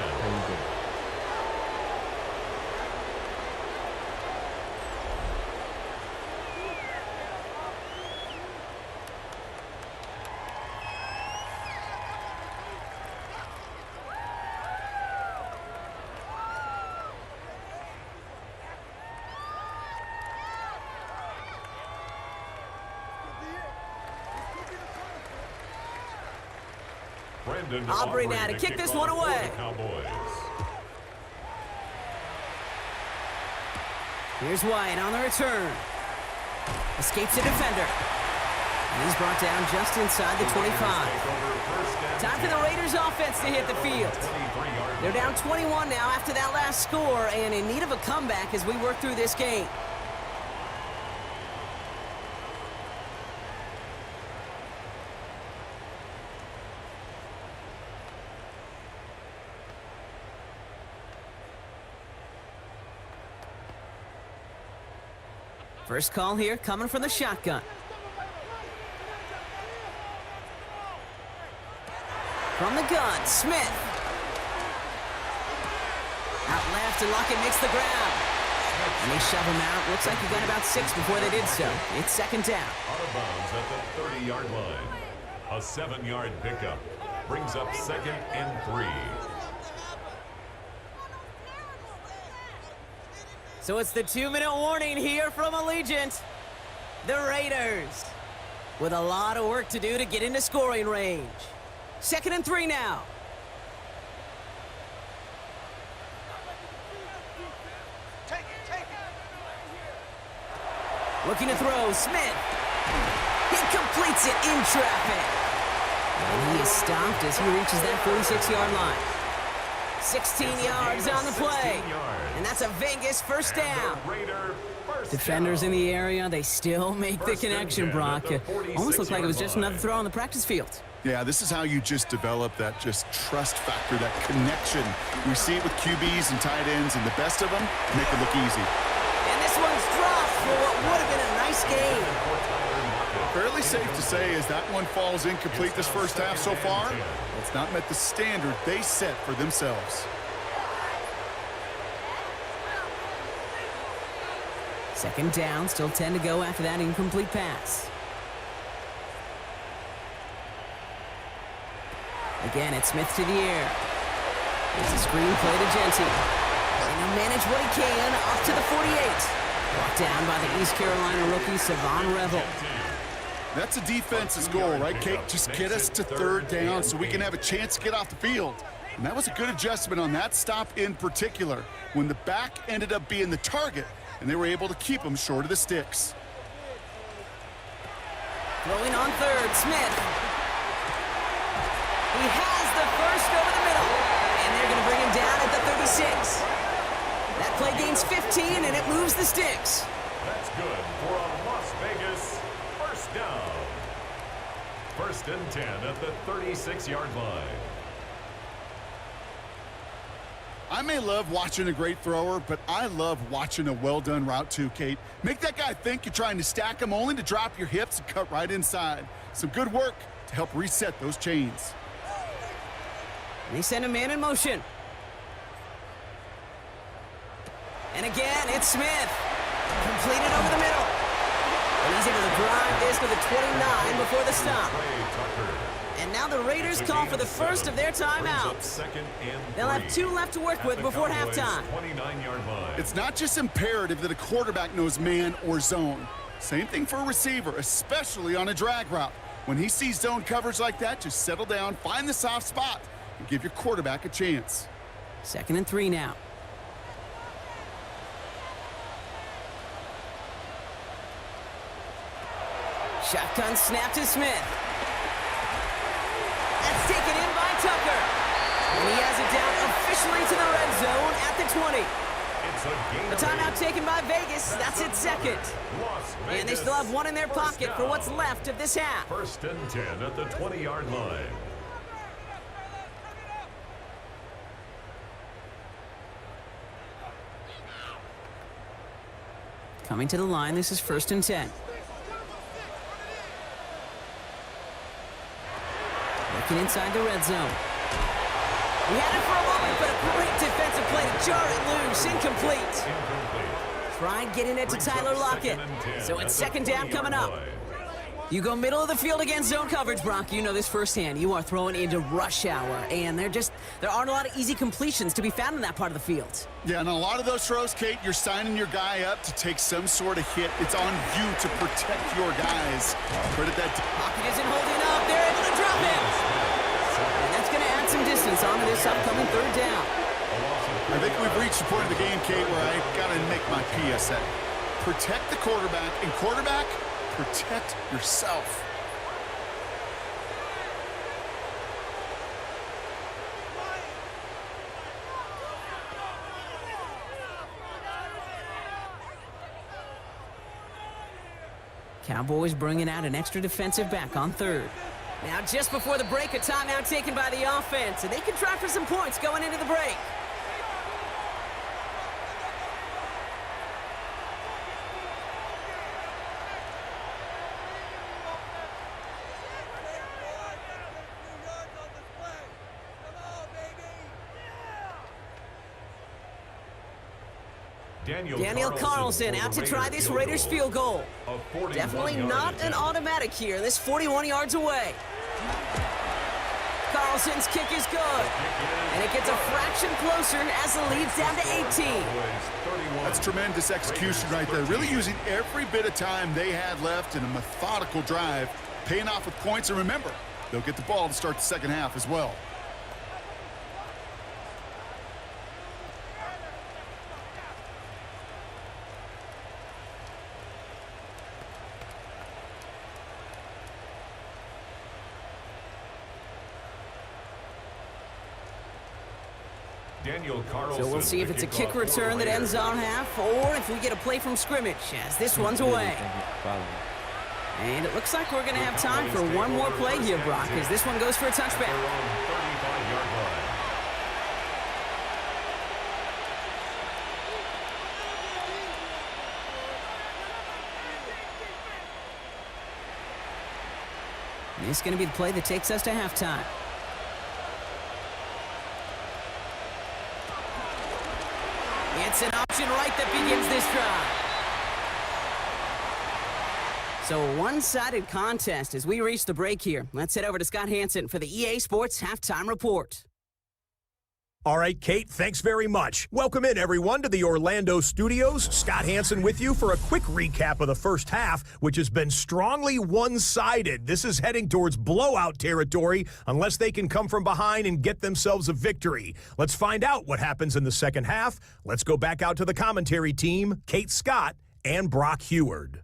Aubrey now to kick this one away. Here's White on the return. Escapes a defender. And he's brought down just inside the 25. Time for the Raiders offense to hit the field. They're down 21 now after that last score and in need of a comeback as we work through this game. First call here coming from the shotgun. From the gun, Smith. Out left, and Lockett makes the ground. And they shove him out. Looks like he got about 6 before they did so. It's 2nd down. Out of bounds at the 30-yard line. A 7-yard pickup brings up 2nd and 3. So it's the 2-minute warning here from Allegiant. The Raiders with a lot of work to do to get into scoring range. 2nd and 3 now. Looking to throw, Smith. He completes it in traffic. And he is stopped as he reaches that 46-yard line. 16 yards on the play. And that's a Vegas first down. Defenders in the area, they still make the connection, Brock. Almost looked like it was just another throw on the practice field. Yeah, this is how you just develop that just trust factor, that connection. We see it with QBs and tight ends, and the best of them make it look easy. And this one's dropped for what would have been a nice game. Fairly safe to say as that one falls incomplete this first half so far, it's not met the standard they set for themselves. Second down, still 10 to go after that incomplete pass. Again, it's Smith to the air. It's a screen play to Genty. And he'll manage what he can up to the 48. Brought down by the East Carolina rookie, Savon Revel. That's a defense's goal, right, Kate? Just get us to 3rd down so we can have a chance to get off the field. And that was a good adjustment on that stop in particular, when the back ended up being the target, and they were able to keep him short of the sticks. Throwing on 3rd, Smith. He has the first over the middle, and they're going to bring him down at the 36. That play gains 15, and it moves the sticks. That's good for a Las Vegas first down. 1st and 10 at the 36-yard line. I may love watching a great thrower, but I love watching a well-done route too, Kate. Make that guy think you're trying to stack him only to drop your hips and cut right inside. Some good work to help reset those chains. They send a man in motion. And again, it's Smith. Completed over the middle. And he's able to drive this to the 29 before the stop. And now the Raiders call for the first of their timeouts. They'll have 2 left to work with before halftime. It's not just imperative that a quarterback knows man or zone. Same thing for a receiver, especially on a drag route. When he sees zone coverage like that, just settle down, find the soft spot, and give your quarterback a chance. 2nd and 3 now. Shotgun snap to Smith. That's taken in by Tucker. And he has it down officially to the red zone at the 20. The timeout taken by Vegas. That's its 2nd. And they still have 1 in their pocket for what's left of this half. 1st and 10 at the 20-yard line. Coming to the line, this is 1st and 10. Looking inside the red zone. He had it for a moment, but a great defensive play to jar it loose. Incomplete. Try getting it to Tyler Lockett. So it's 2nd down coming up. You go middle of the field against zone coverage, Brock. You know this firsthand. You are throwing into rush hour, and there aren't a lot of easy completions to be found in that part of the field. Yeah, and a lot of those throws, Kate, you're signing your guy up to take some sort of hit. It's on you to protect your guys. Credit that. Pocket isn't holding up. They're able to drop him. And that's going to add some distance onto this upcoming 3rd down. I think we've reached the point of the game, Kate, where I got to make my PSA. Protect the quarterback, and quarterback, protect yourself. Cowboys bringing out an extra defensive back on 3rd. Now, just before the break, a timeout taken by the offense, and they can try for some points going into the break. Daniel Carlson out to try this Raiders field goal. Definitely not an automatic here. This 41 yards away. Carlson's kick is good. And it gets a fraction closer as the lead's down to 18. That's tremendous execution right there. Really using every bit of time they had left in a methodical drive, paying off with points. And remember, they'll get the ball to start the second half as well. So we'll see if it's a kick return that ends on half, or if we get a play from scrimmage, as this one's away. And it looks like we're going to have time for one more play here, Brock, as this one goes for a touchback. This is going to be the play that takes us to halftime. It's an option right that begins this drive. So a one-sided contest as we reach the break here. Let's head over to Scott Hansen for the EA Sports Halftime Report. All right, Kate, thanks very much. Welcome in, everyone, to the Orlando studios. Scott Hansen with you for a quick recap of the first half, which has been strongly one-sided. This is heading towards blowout territory unless they can come from behind and get themselves a victory. Let's find out what happens in the second half. Let's go back out to the commentary team, Kate Scott and Brock Heward.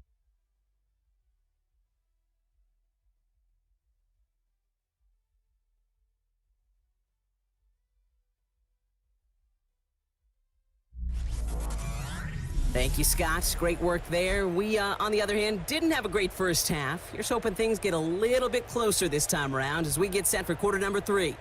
Thank you, Scott. Great work there. We, on the other hand, didn't have a great first half. Here's hoping things get a little bit closer this time around as we get set for quarter number 3.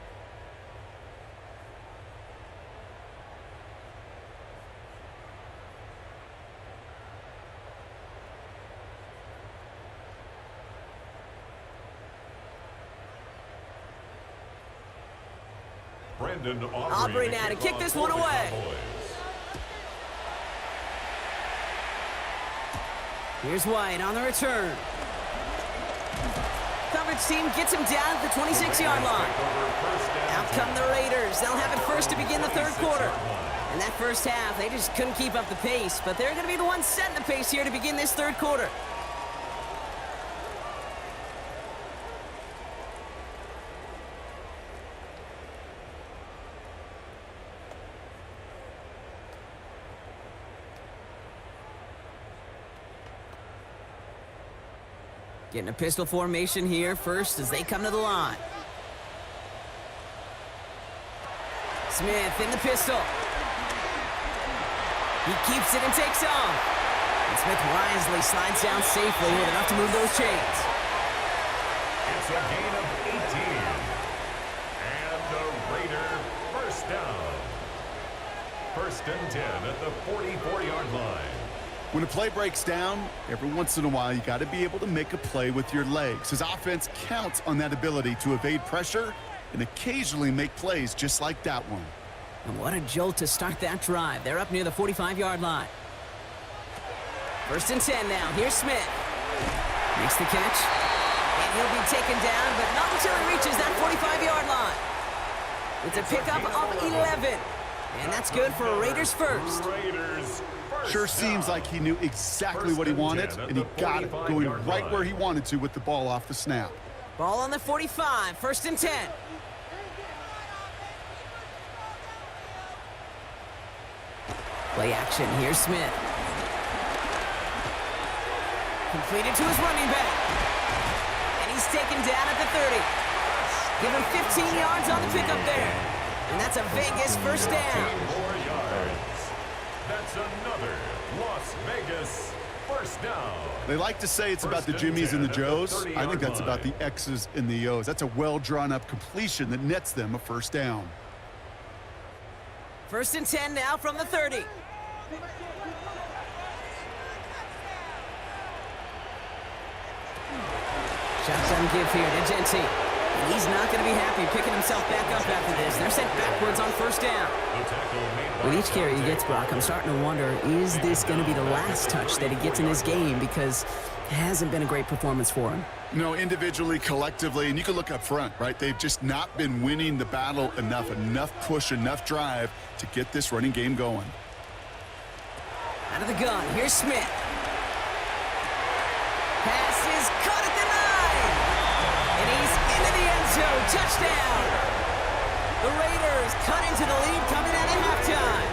Aubrey now to kick this one away. Here's White on the return. Coverage team gets him down at the 26-yard line. Out come the Raiders. They'll have it first to begin the third quarter. In that first half, they just couldn't keep up the pace, but they're going to be the ones setting the pace here to begin this third quarter. Getting a pistol formation here first as they come to the line. Smith in the pistol. He keeps it and takes off. And Smith wisely slides down safely with enough to move those chains. It's a gain of 18. And the Raider first down. First and 10 at the 44-yard line. When a play breaks down, every once in a while, you got to be able to make a play with your legs. His offense counts on that ability to evade pressure and occasionally make plays just like that one. And what a jolt to start that drive. They're up near the 45-yard line. First and 10 now. Here's Smith. Makes the catch. And he'll be taken down, but not until he reaches that 45-yard line. It's a pickup of 11. And that's good for a Raiders first. Sure seems like he knew exactly what he wanted, and he got it going right where he wanted to with the ball off the snap. Ball on the 45, first and 10. Play action, here's Smith. Completed to his running back. And he's taken down at the 30. Give him 15 yards on the pickup there. And that's a Vegas first down. 4 yards. That's another Las Vegas first down. They like to say it's about the Jimmies and the Joes. I think that's about the X's and the O's. That's a well-drawn-up completion that nets them a first down. First and 10 now from the 30. Shotgun give here to Genty. And he's not going to be happy picking himself back up after this. They're sent backwards on first down. With each carry he gets, Brock, I'm starting to wonder, is this going to be the last touch that he gets in this game? Because hasn't been a great performance for him. No, individually, collectively, and you can look up front, right? They've just not been winning the battle enough push, enough drive to get this running game going. Out of the gun, here's Smith. Pass is caught at the 9. And he's into the end zone. Touchdown. The Raiders cut into the lead coming out of halftime.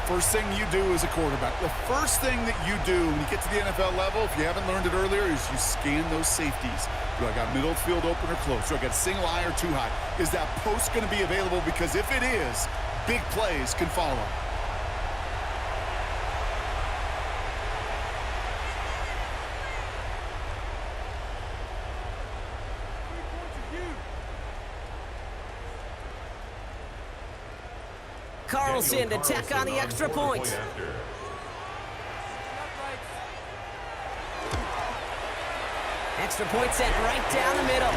First thing you do as a quarterback, the first thing that you do when you get to the NFL level, if you haven't learned it earlier, is you scan those safeties. Do I got middle field open or close? Do I got single high or too high? Is that post going to be available? Because if it is, big plays can follow. Carlson to tack on the extra point. Extra point set right down the middle.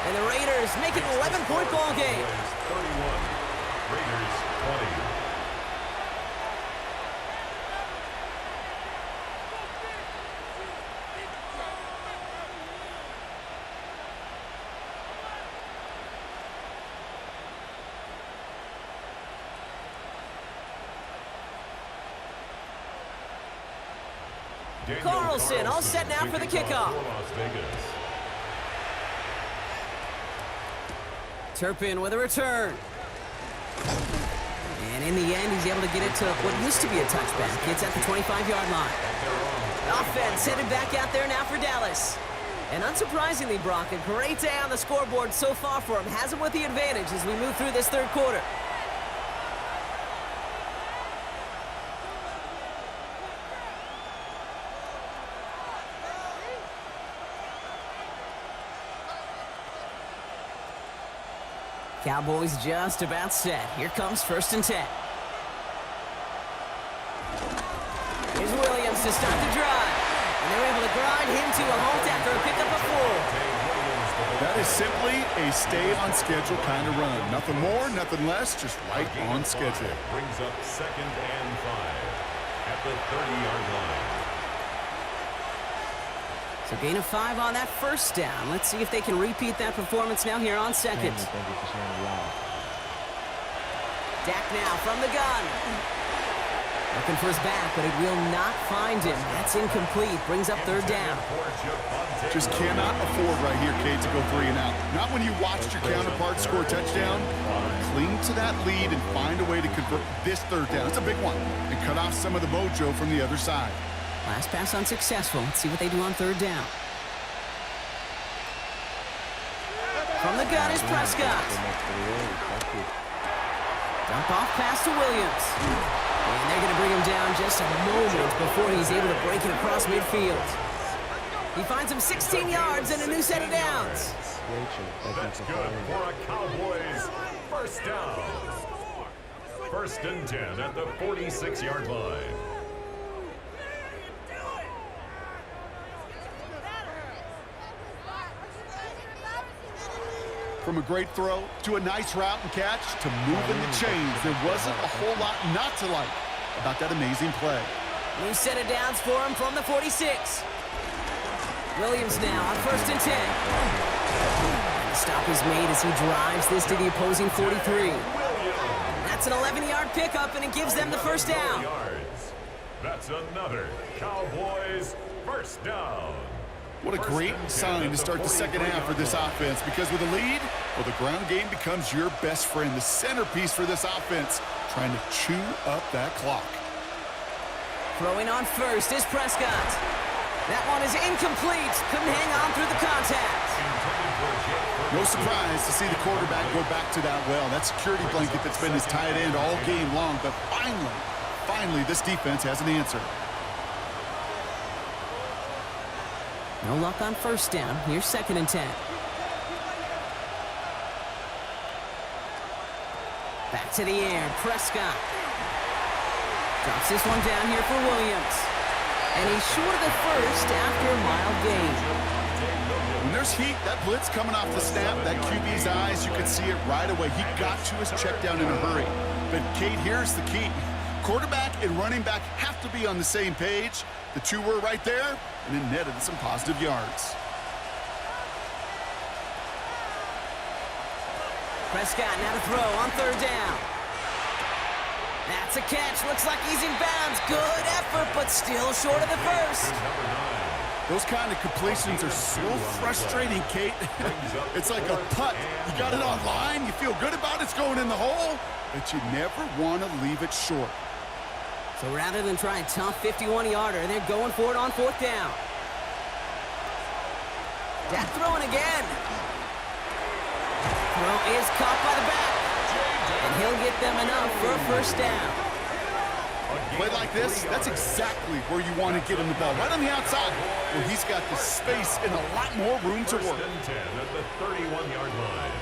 And the Raiders make it an 11-point ball game. 31, Raiders 20. Carlson all set now for the kickoff. Turpin with a return. And in the end, he's able to get it to what used to be a touchback. It's at the 25-yard line. Offense headed back out there now for Dallas. And unsurprisingly, Brock, a great day on the scoreboard so far for him. Has him with the advantage as we move through this third quarter. Cowboys just about set. Here comes 1st and 10. Here's Williams to start the drive. And they're able to grind him to a halt after a pickup of 4. That is simply a stay-on-schedule kind of run. Nothing more, nothing less, just right on schedule. Brings up 2nd and 5 at the 30-yard line. So gain of 5 on that first down. Let's see if they can repeat that performance now here on second. Dak now from the gun. Looking for his back, but it will not find him. That's incomplete. Brings up 3rd down. Just cannot afford right here, Kate, to go 3 and out. Not when you watched your counterpart score a touchdown. Cling to that lead and find a way to convert this 3rd down. It's a big one. And cut off some of the mojo from the other side. Last pass unsuccessful. Let's see what they do on 3rd down. From the gun is Prescott. Dump off pass to Williams. And they're going to bring him down just a moment before he's able to break it across midfield. He finds him 16 yards and a new set of downs. That's good for a Cowboys 1st down. 1st and 10 at the 46-yard line. From a great throw to a nice route and catch to moving the chains, there wasn't a whole lot not to like about that amazing play. New set of downs for him from the 46. Williams now on 1st and 10. The stop is made as he drives this to the opposing 43. That's an 11-yard pickup, and it gives them the 1st down. That's another Cowboys 1st down. What a great sign to start the second half for this offense, because with a lead, well, the ground game becomes your best friend, the centerpiece for this offense, trying to chew up that clock. Throwing on 1st is Prescott. That one is incomplete. Couldn't hang on through the contact. No surprise to see the quarterback go back to that well. That security blanket that's been his tight end all game long, but finally, this defense has an answer. No luck on 1st down. Here's 2nd and 10. Back to the air. Prescott drops this one down here for Williams. And he's short of the 1st after a mild gain. When there's heat, that blitz coming off the snap, that QB's eyes, you could see it right away. He got to his check down in a hurry. But, Kate, here's the key. Quarterback and running back have to be on the same page. The two were right there, and it netted some positive yards. Prescott now to throw on third down. That's a catch. Looks like he's in bounds. Good effort, but still short of the first. Those kind of completions are so frustrating, Kate. It's like a putt. You got it on line, you feel good about it's going in the hole, but you never want to leave it short. So rather than try a tough 51-yarder, they're going for it on fourth down. That throwing again. Throw is caught by the back. And he'll get them enough for a first down. Play like this, that's exactly where you want to get him the ball. Right on the outside, where he's got the space and a lot more room to work. First and 10 at the 31-yard line.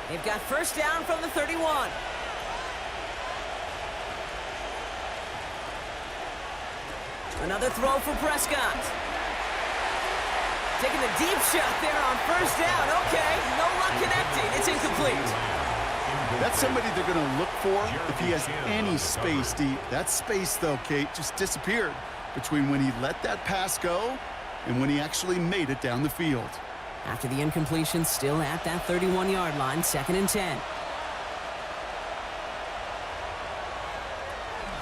They've got first down from the 31. Another throw for Prescott. Taking a deep shot there on first down. Okay, no luck connecting. It's incomplete. That's somebody they're going to look for if he has any space deep. That space, though, Kate, just disappeared between when he let that pass go and when he actually made it down the field. After the incompletion, still at that 31-yard line, 2nd and 10.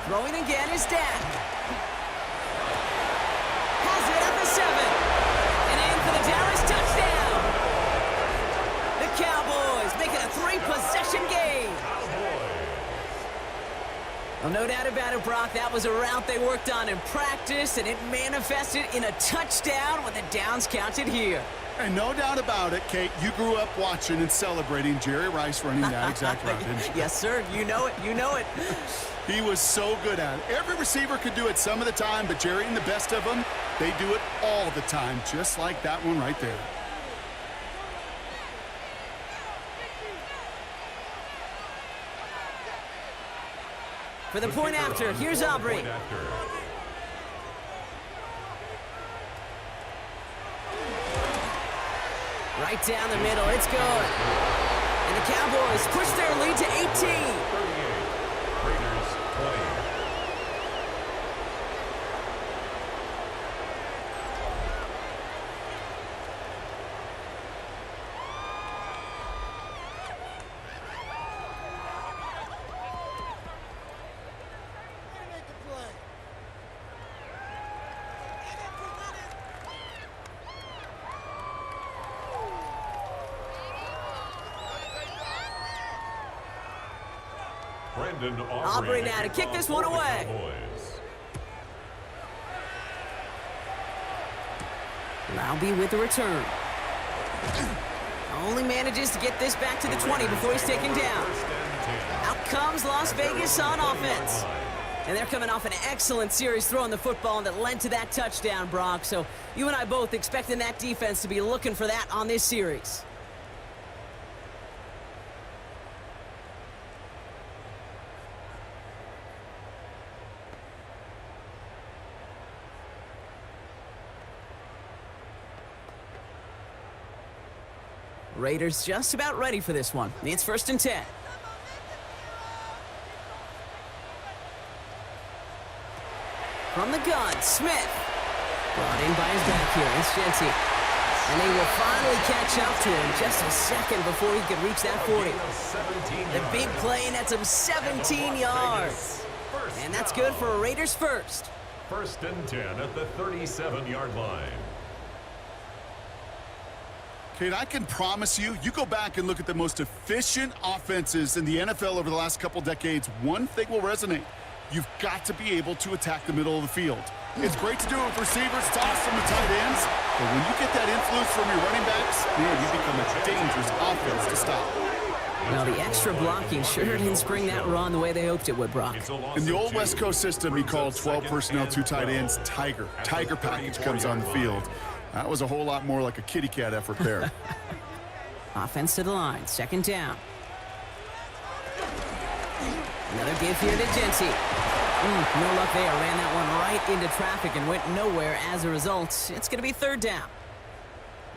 Throwing again is Dak. Has it at the 7. And in for the Dallas touchdown. The Cowboys make it a 3-possession game. Well, no doubt about it, Brock. That was a route they worked on in practice, and it manifested in a touchdown with the downs counted here. And no doubt about it, Kate, you grew up watching and celebrating Jerry Rice running that exact route, didn't you? Yes, sir. You know it. You know it. He was so good at it. Every receiver could do it some of the time, but Jerry and the best of them, they do it all the time, just like that one right there. For the point after, here's Aubrey. Right down the middle, it's good. And the Cowboys push their lead to 18. 38. Raiders 20. Aubrey now to kick this one away. Laube with the return. Only manages to get this back to the 20 before he's taken down. Out comes Las Vegas on offense. And they're coming off an excellent series throwing the football that led to that touchdown, Brock. So you and I both expecting that defense to be looking for that on this series. Raiders just about ready for this one. It's 1st and 10. From the gun, Smith. Brought in by his back here. It's Genty. And they will finally catch up to him just a second before he could reach that 40. The big play nets him 17 yards. And that's good for a Raiders first. 1st and 10 at the 37-yard line. Kate, I can promise you, you go back and look at the most efficient offenses in the NFL over the last couple decades, one thing will resonate. You've got to be able to attack the middle of the field. It's great to do it with receivers, toss them to tight ends, but when you get that influence from your running backs, man, you become a dangerous offense to stop. Well, the extra blocking sure didn't spring that run the way they hoped it would, Brock. In the old West Coast system, he called 12 personnel, 2 tight ends, Tiger. Tiger package comes on the field. That was a whole lot more like a kitty cat effort there. Offense to the line, 2nd down. Another give here to Genty. No luck there. Ran that one right into traffic and went nowhere as a result. It's going to be 3rd down.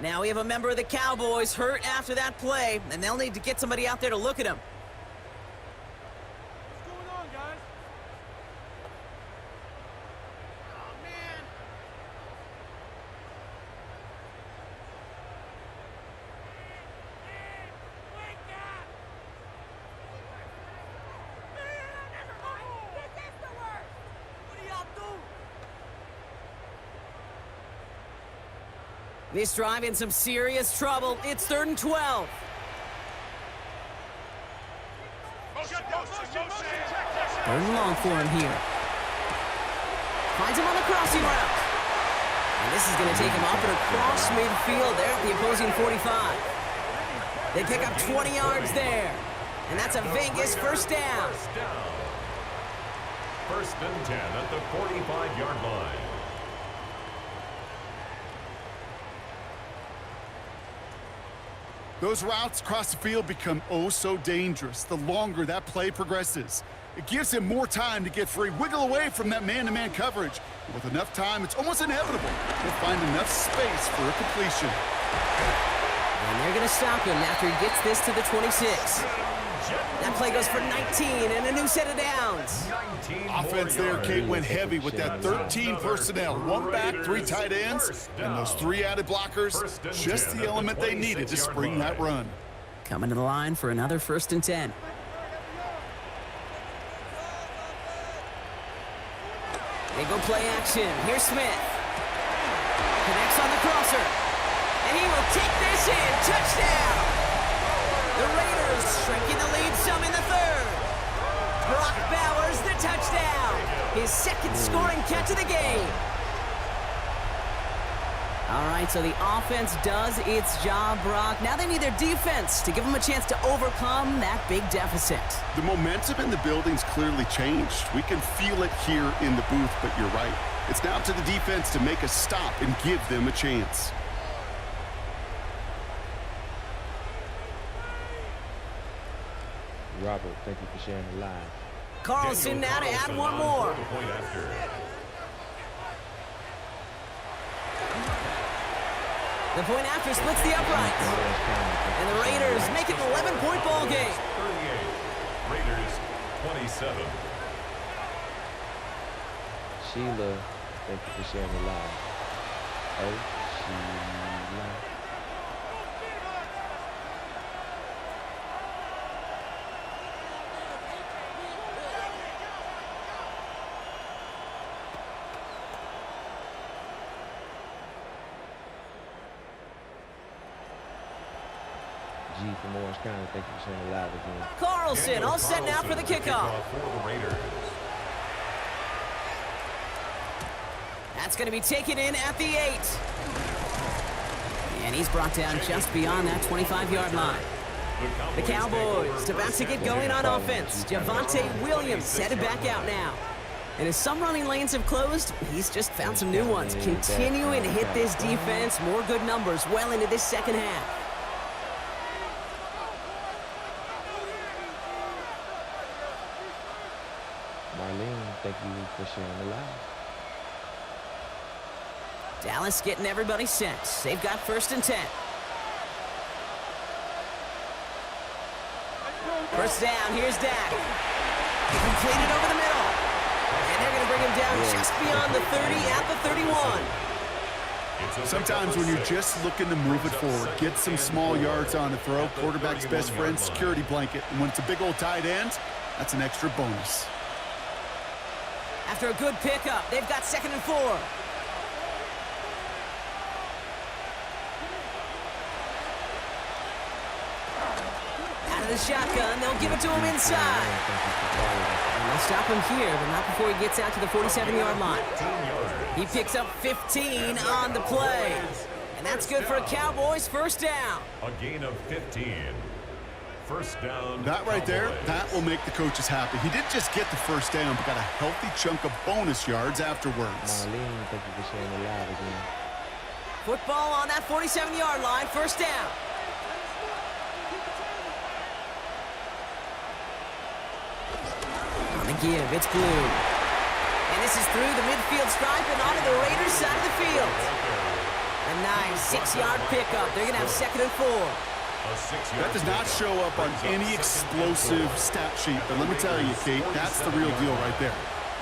Now we have a member of the Cowboys hurt after that play, and they'll need to get somebody out there to look at him. What's going on, guys? This drive in some serious trouble. It's 3rd and 12. Third and long for him here. Finds him on the crossing route. And this is going to take him up and across midfield there at the opposing 45. They pick up 20 yards there. And that's a Vegas first down. First and 10 at the 45-yard line. Those routes across the field become oh so dangerous the longer that play progresses. It gives him more time to get free, wiggle away from that man-to-man coverage. And with enough time, it's almost inevitable he'll find enough space for a completion. And they're going to stop him after he gets this to the 26. That play goes for 19 and a new set of downs. Offense there, Kate, went heavy with that 13 personnel. 1 back, 3 tight ends, and those 3 added blockers. Just the element they needed to spring that run. Coming to the line for another 1st and 10. They go play action. Here's Smith. Connects on the crosser. And he will take this in. Touchdown! The Raiders shrinking the lead some in the 3rd. Brock Bowers the touchdown. His 2nd scoring catch of the game. All right, so the offense does its job, Brock. Now they need their defense to give them a chance to overcome that big deficit. The momentum in the building's clearly changed. We can feel it here in the booth, but you're right. It's now to the defense to make a stop and give them a chance. Robert, thank you for sharing the live. Carlson now to add one more. The point after splits the uprights. And the Raiders make it an 11-point ball game. 38. Raiders 27. Sheila, thank you for sharing the live. Oh, Sheila. G from Orange County, thank you for sharing the live again. Carlson all set now for the kickoff. For the Raiders. That's going to be taken in at the 8. And he's brought down just beyond that 25-yard line. The Cowboys about to get going on offense. Javonte Williams headed back out now. And as some running lanes have closed, he's just found some new ones. Continuing to hit this defense, more good numbers well into this 2nd half. Marlene, thank you for sharing the live. Dallas getting everybody set. They've got 1st and 10. First down, here's Dak. Completed over the middle. And they're going to bring him down just beyond the 30 at the 31. Sometimes when you're just looking to move it forward, get some small yards on the throw, quarterback's best friend, security blanket. And when it's a big old tight end, that's an extra bonus. After a good pickup, they've got 2nd and 4. Out of the shotgun, they'll give it to him inside. And they'll stop him here, but not before he gets out to the 47-yard line. He picks up 15 on the play. And that's good for a Cowboys first down. A gain of 15. First down. That right there, that will make the coaches happy. He didn't just get the first down, but got a healthy chunk of bonus yards afterwards. Marlene, thank you for sharing the live again. Football on that 47-yard line, first down. On the give, it's Blue. And this is through the midfield stripe and onto the Raiders' side of the field. A nice 6-yard pickup. They're going to have 2nd and 4. That does not show up on any explosive stat sheet, but let me tell you, Kate, that's the real deal right there.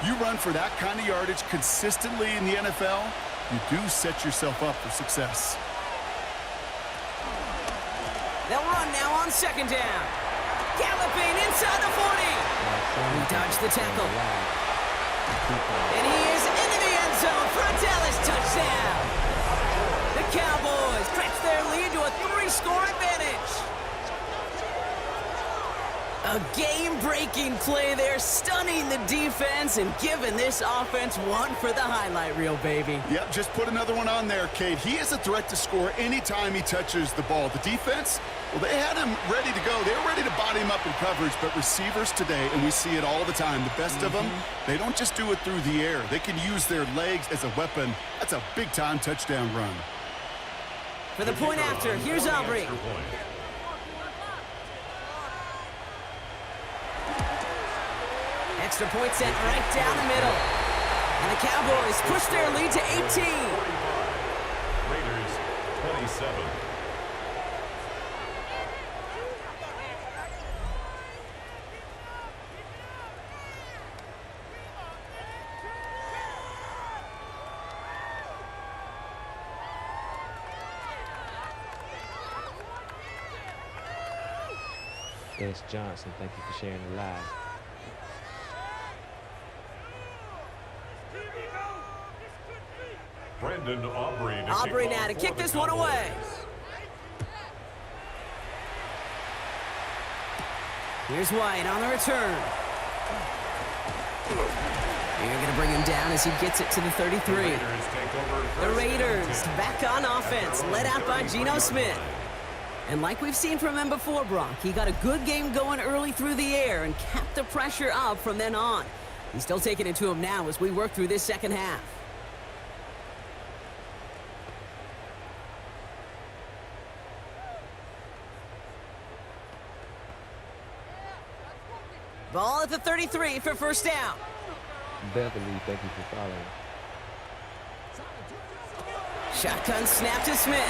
You run for that kind of yardage consistently in the NFL, you do set yourself up for success. They'll run now on 2nd down. Galloping inside the 40. He dodged the tackle. And he is into the end zone for a Dallas touchdown. The Cowboys their lead to a 3-score advantage. A game-breaking play there, stunning the defense and giving this offense one for the highlight reel, baby. Yep, just put another one on there, Kate. He is a threat to score anytime he touches the ball. The defense, well, they had him ready to go. They were ready to body him up in coverage, but receivers today, and we see it all the time, the best of them, they don't just do it through the air. They can use their legs as a weapon. That's a big-time touchdown run. For the point after, here's Aubrey. Extra point sent right down the middle. And the Cowboys push their lead to 18. Raiders 27. Dennis Johnson, thank you for sharing the live. Brendan Aubrey now to kick this one away. Here's White on the return. You're going to bring him down as he gets it to the 33. The Raiders back on offense, led out by Geno Smith. And like we've seen from him before, Brock, he got a good game going early through the air and kept the pressure up from then on. He's still taking it to him now as we work through this second half. Ball at the 33 for first down. Beverly, thank you for following. Shotgun snap to Smith.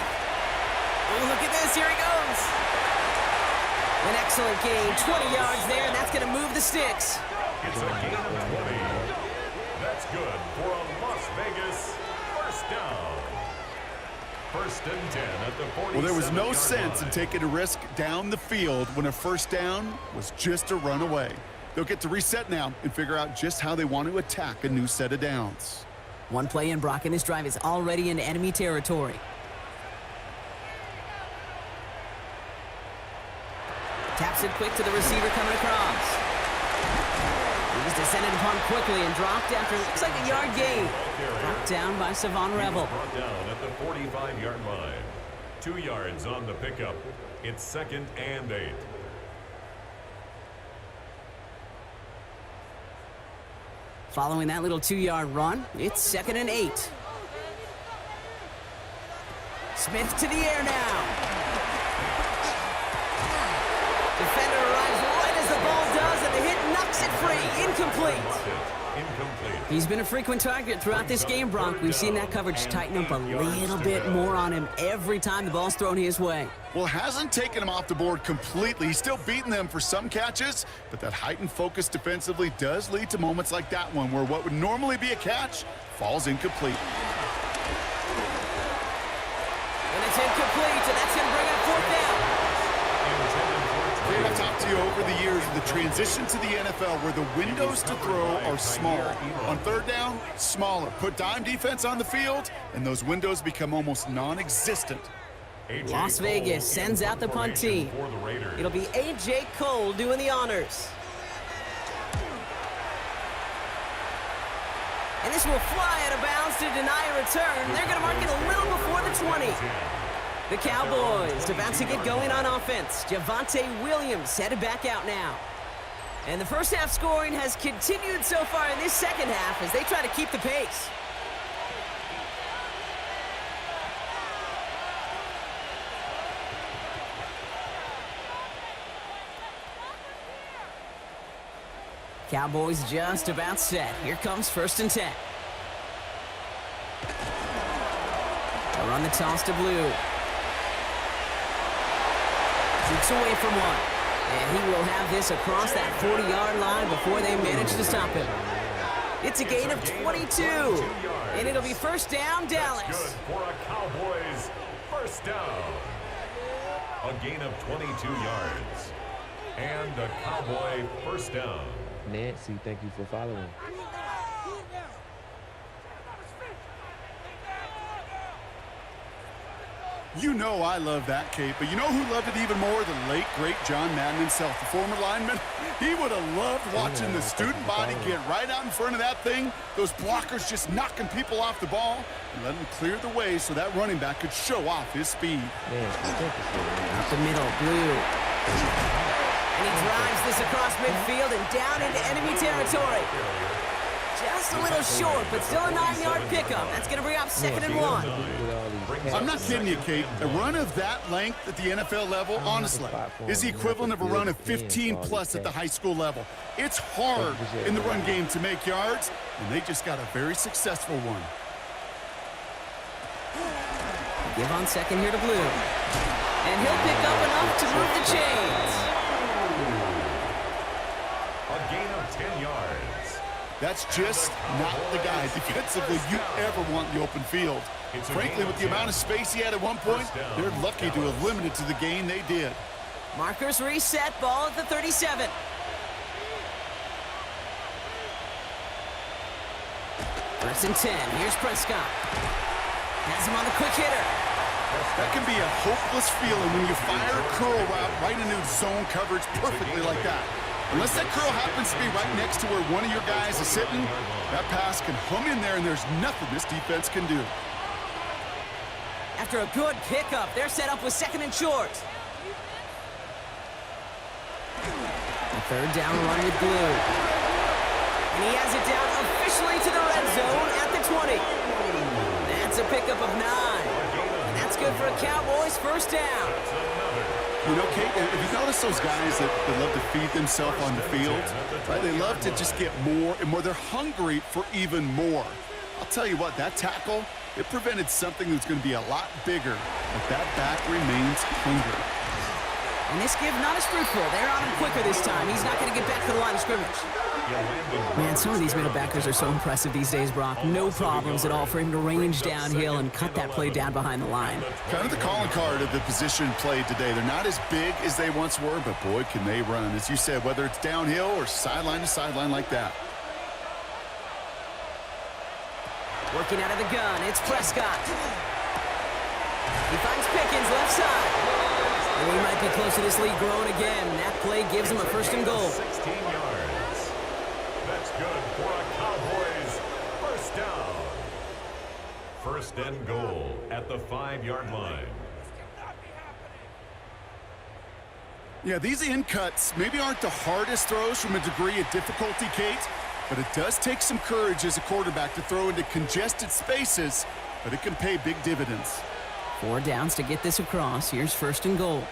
Oh, look at this. Here he goes. An excellent gain. 20 yards there, and that's going to move the sticks. It's a gain of 20. That's good for a Las Vegas first down. First and 10 at the 47. Well, there was no sense in taking a risk down the field when a first down was just a run away. They'll get to reset now and figure out just how they want to attack a new set of downs. One play in, Brock, and this drive is already in enemy territory. Taps it quick to the receiver coming across. He's descended upon quickly and dropped after looks like a yard gain. Brought down by Savon Rebel. Brought down at the 45-yard line. 2 yards on the pickup. It's 2nd and 8. Following that little 2-yard run, it's 2nd and 8. Smith to the air now. Defender arrives right as the ball does, and the hit knocks it free. Incomplete. He's been a frequent target throughout this game, Brock. We've seen that coverage tighten up a little bit more on him every time the ball's thrown his way. Well, hasn't taken him off the board completely. He's still beating them for some catches, but that heightened focus defensively does lead to moments like that one where what would normally be a catch falls incomplete. And it's incomplete, and that's going to bring up 4th down. I've talked to you over the years of the transition to the NFL where the windows to throw are small. On 3rd down, smaller. Put dime defense on the field, and those windows become almost non-existent. Las Vegas sends out the punt team. It'll be A.J. Cole doing the honors. And this will fly out of bounds to deny a return. They're going to mark it a little before the 20. The Cowboys about to get going on offense. Javonte Williams headed back out now. And the first half scoring has continued so far in this second half as they try to keep the pace. Cowboys just about set. Here comes 1st and 10. They'll run the toss to Blue. Keeps away from one. And he will have this across that 40-yard line before they manage to stop him. It's a gain of 22. And it'll be first down, Dallas. Good for a Cowboys first down. A gain of 22 yards. And a Cowboy first down. Nancy, thank you for following. You know I love that, Kate, but you know who loved it even more? The late, great John Madden himself, the former lineman. He would have loved watching the student body get right out in front of that thing, those blockers just knocking people off the ball, and letting them clear the way so that running back could show off his speed. Up the middle, Blue. And he drives this across midfield and down into enemy territory. Just a little short, but still a 9-yard pickup. That's going to bring up 2nd and 1. I'm not kidding you, Kate. A run of that length at the NFL level, honestly, is the equivalent of a run of 15-plus at the high school level. It's hard in the run game to make yards, and they just got a very successful one. Give on 2nd here to Blue. And he'll pick up enough to move the chains. A gain of 10 yards. That's just not the guy defensively you ever want in the open field. Frankly, with the amount of space he had at one point, they're lucky to have limited to the gain they did. Markers reset, ball at the 37. First and 10, here's Prescott. Has him on the quick hitter. That can be a hopeless feeling when you fire a curl route right into zone coverage perfectly like that. Unless that curl happens to be right next to where one of your guys is sitting, that pass can hum in there and there's nothing this defense can do. After a good pickup, they're set up with 2nd and short. A 3rd down run with Blue. And he has it down officially to the red zone at the 20. That's a pickup of 9. And that's good for a Cowboys first down. You know, Kate, if you notice those guys that love to feed themselves on the field, right? They love to just get more and more. They're hungry for even more. I'll tell you what, that tackle, it prevented something that's going to be a lot bigger, but that back remains hungry. And this give not as fruitful. They're on him quicker this time. He's not going to get back to the line of scrimmage. Man, some of these middle backers are so impressive these days, Brock. No problems at all for him to range downhill and cut that play down behind the line. Kind of the calling card of the position played today. They're not as big as they once were, but boy, can they run. As you said, whether it's downhill or sideline to sideline like that. Working out of the gun, it's Prescott. He finds Pickens left side. And he might be close to this lead growing again. That play gives him a 1st and goal. 16 yards. That's good for a Cowboys first down. 1st and goal at the 5-yard line. Yeah, these in cuts maybe aren't the hardest throws from a degree of difficulty, Kate, but it does take some courage as a quarterback to throw into congested spaces, but it can pay big dividends. 4 downs to get this across. Here's 1st and goal.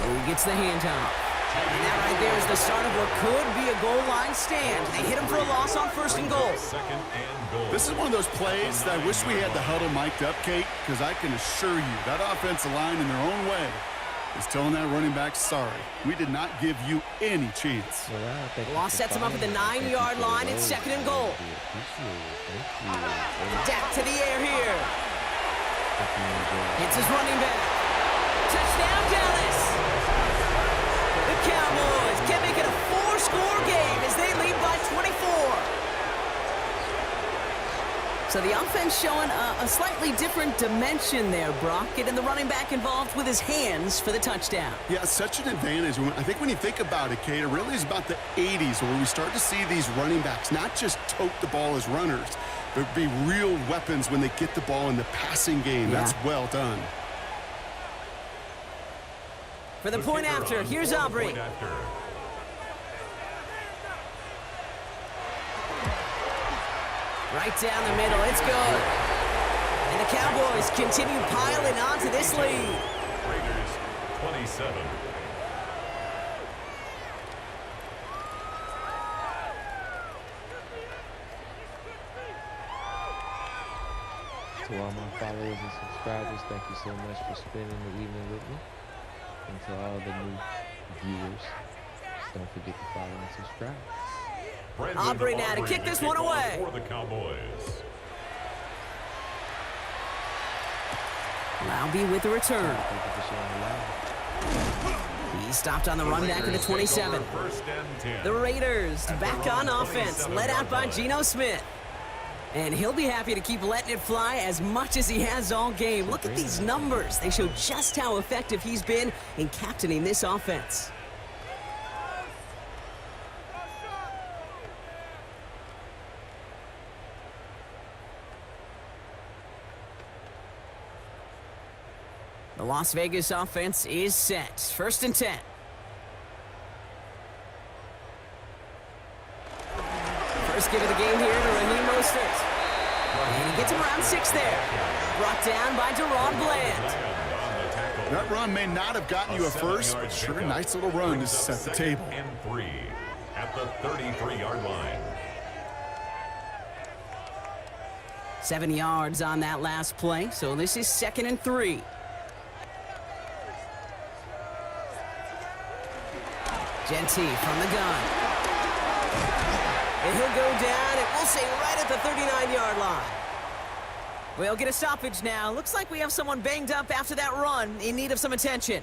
He gets the handoff. And that right there is the start of what could be a goal line stand. They hit him for a loss on 1st and goal. 2nd and goal. This is one of those plays that I wish we had the huddle mic'd up, Kate, because I can assure you that offensive line in their own way is telling that running back, sorry, we did not give you any chance. The loss sets him up at the 9-yard line. It's 2nd and goal. Dak to the air here. It's his running back. Touchdown, Dallas. The Cowboys can make it a 4-score game as they lead by 24. So the offense showing a slightly different dimension there, Brock, getting the running back involved with his hands for the touchdown. Yeah, such an advantage. I think when you think about it, Kate, it really is about the 80s where we start to see these running backs not just tote the ball as runners, but be real weapons when they get the ball in the passing game. Yeah. That's well done. For the point after, here's Aubrey. Right down the middle, it's good. And the Cowboys continue piling on to this lead. Raiders 27. To all my followers and subscribers, thank you so much for spending the evening with me. And to all the new viewers, don't forget to follow and subscribe. Aubrey now to kick this one away. For the Cowboys. Laube with the return. He stopped on the run back at the 27. 1st and 10. The Raiders back on offense, led out by Geno Smith. And he'll be happy to keep letting it fly as much as he has all game. Look at these numbers. They show just how effective he's been in captaining this offense. The Las Vegas offense is set. 1st and 10. First give of the game here to Raheem Mostert. And he gets him around 6 there. Brought down by Deron Bland. That run may not have gotten you a first, but sure, nice little run to set the table. And 3 at the 33-yard line. 7 yards on that last play, so this is 2nd and 3. Genty from the gun. And he'll go down, and we'll say right at the 39-yard line. We'll get a stoppage now. Looks like we have someone banged up after that run, in need of some attention.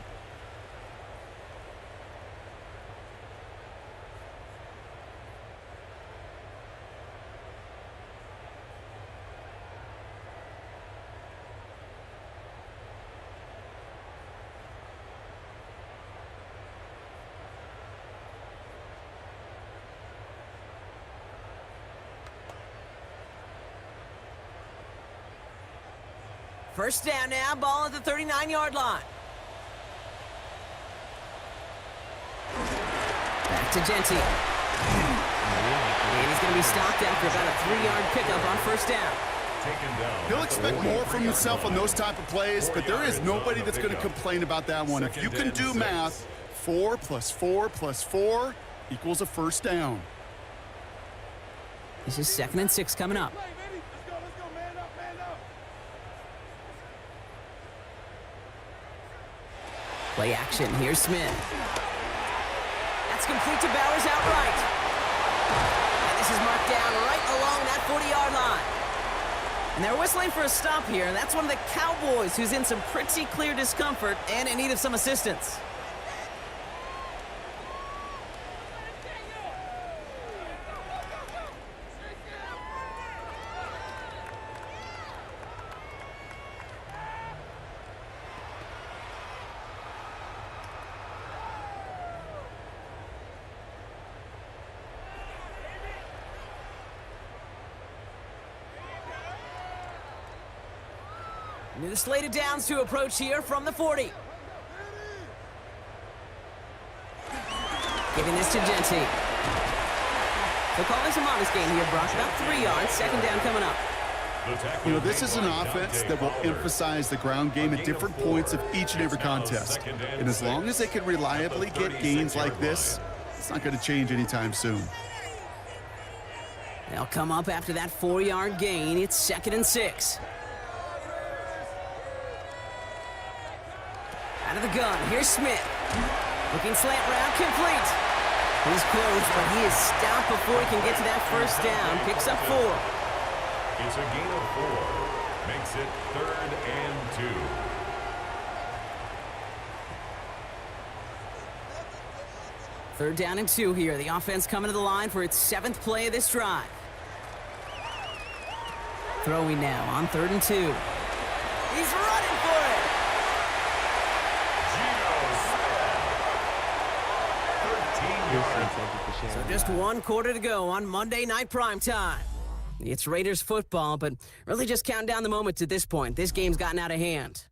First down now, ball at the 39-yard line. Back to Genty. And he's going to be stopped after about a 3-yard pickup on first down. He'll expect more from himself on those type of plays, but there is nobody that's going to complain about that one. If you can do math, 4 plus 4 plus 4 equals a first down. This is 2nd and 6 coming up. Play action. Here's Smith. That's complete to Bowers outright. And this is marked down right along that 40-yard line. And they're whistling for a stop here. And that's one of the Cowboys who's in some pretty clear discomfort and in need of some assistance. New slated downs to approach here from the 40. Giving this to Genty. They'll call this a modest gain here, Brock. About 3 yards. 2nd down coming up. You know, this is an offense that will emphasize the ground game at different points of each and every contest. And as long as they can reliably get gains like this, it's not going to change anytime soon. They'll come up after that 4-yard gain. It's 2nd and 6. Out of the gun, here's Smith. Looking slant route, complete. He's close, but he is stopped before he can get to that first down. Picks up 4. It's a gain of 4. Makes it 3rd and 2. 3rd down and 2 here. The offense coming to the line for its 7th play of this drive. Throwing now on 3rd and 2. He's running for it. So just 1 quarter to go on Monday Night Primetime. It's Raiders football, but really just counting down the moments at this point. This game's gotten out of hand.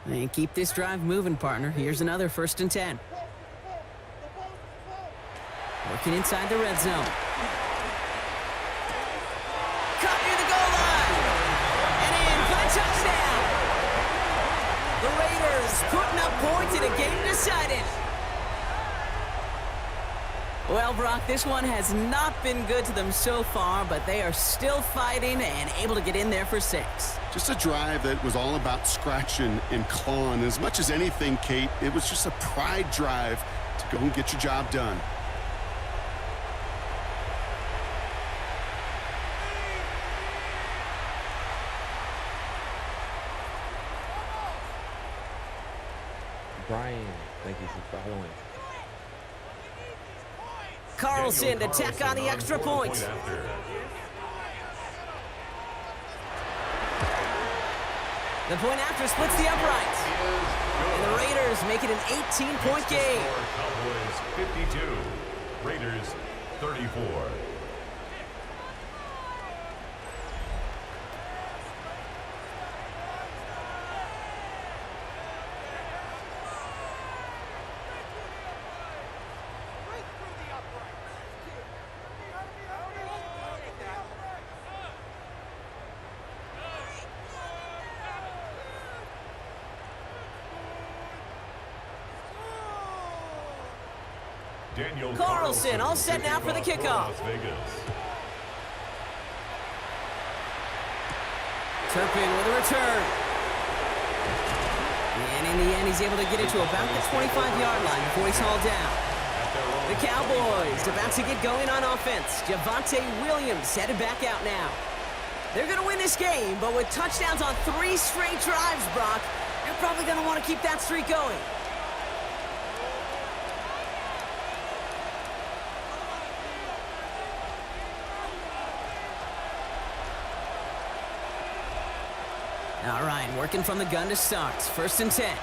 And keep this drive moving, partner. Here's another 1st and 10. Working inside the red zone. Cut near the goal line. And in for the touchdown. The Raiders putting up points in a game decided. Well, Brock, this one has not been good to them so far, but they are still fighting and able to get in there for 6. Just a drive that was all about scratching and clawing. As much as anything, Kate, it was just a pride drive to go and get your job done. Brian, thank you for following. Carlson to tack on the extra point. The point after splits the upright. And the Raiders make it an 18-point game. Cowboys 52, Raiders 34. Carlson all set now for the kickoff. Turpin with a return. And in the end, he's able to get it to about the 25-yard line before he's hauled down. The Cowboys about to get going on offense. Javonte Williams headed back out now. They're going to win this game, but with touchdowns on 3 straight drives, Brock, they're probably going to want to keep that streak going. All right, working from the gun to start. 1st and 10.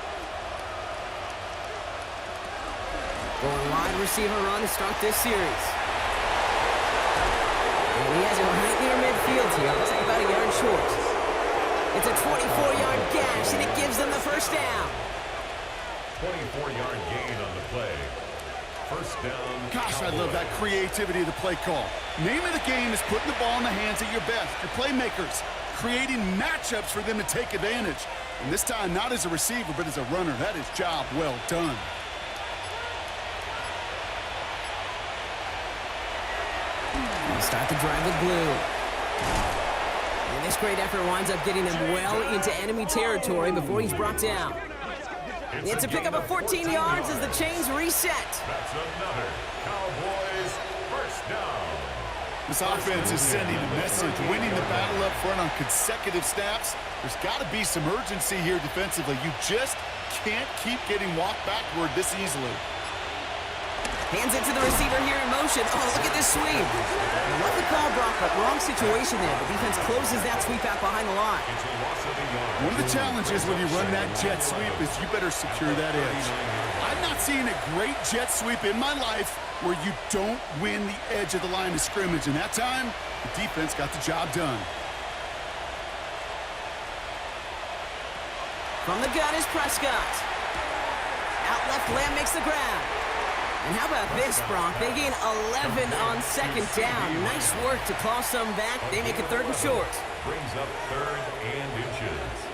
Going wide receiver run to start this series. And he has it right near midfield here. Looks like about a yard short. It's a 24-yard gash, and it gives them the first down. 24-yard gain on the play. First down. Gosh, I love that creativity of the play call. Name of the game is putting the ball in the hands of your best, your playmakers. Creating matchups for them to take advantage. And this time, not as a receiver, but as a runner. That is job well done. They start the drive with blue. And this great effort winds up getting him well into enemy territory before he's brought down. It's a pickup of 14 yards as the chains reset. That's another Cowboys first down. This offense is sending a message, winning the battle up front on consecutive snaps. There's got to be some urgency here defensively. You just can't keep getting walked backward this easily. Hands it to the receiver here in motion. Oh, look at this sweep. What the call, Brock, but wrong situation there. The defense closes that sweep out behind the line. One of the challenges when you run that jet sweep is you better secure that edge. I've not seen a great jet sweep in my life where you don't win the edge of the line of scrimmage. And that time, the defense got the job done. From the gun is Prescott. Out left, Lamb makes the grab. And how about this, Brock? They gain 11 on 2nd down. Nice work to claw some back. They make it 3rd and short. Brings up 3rd and inches.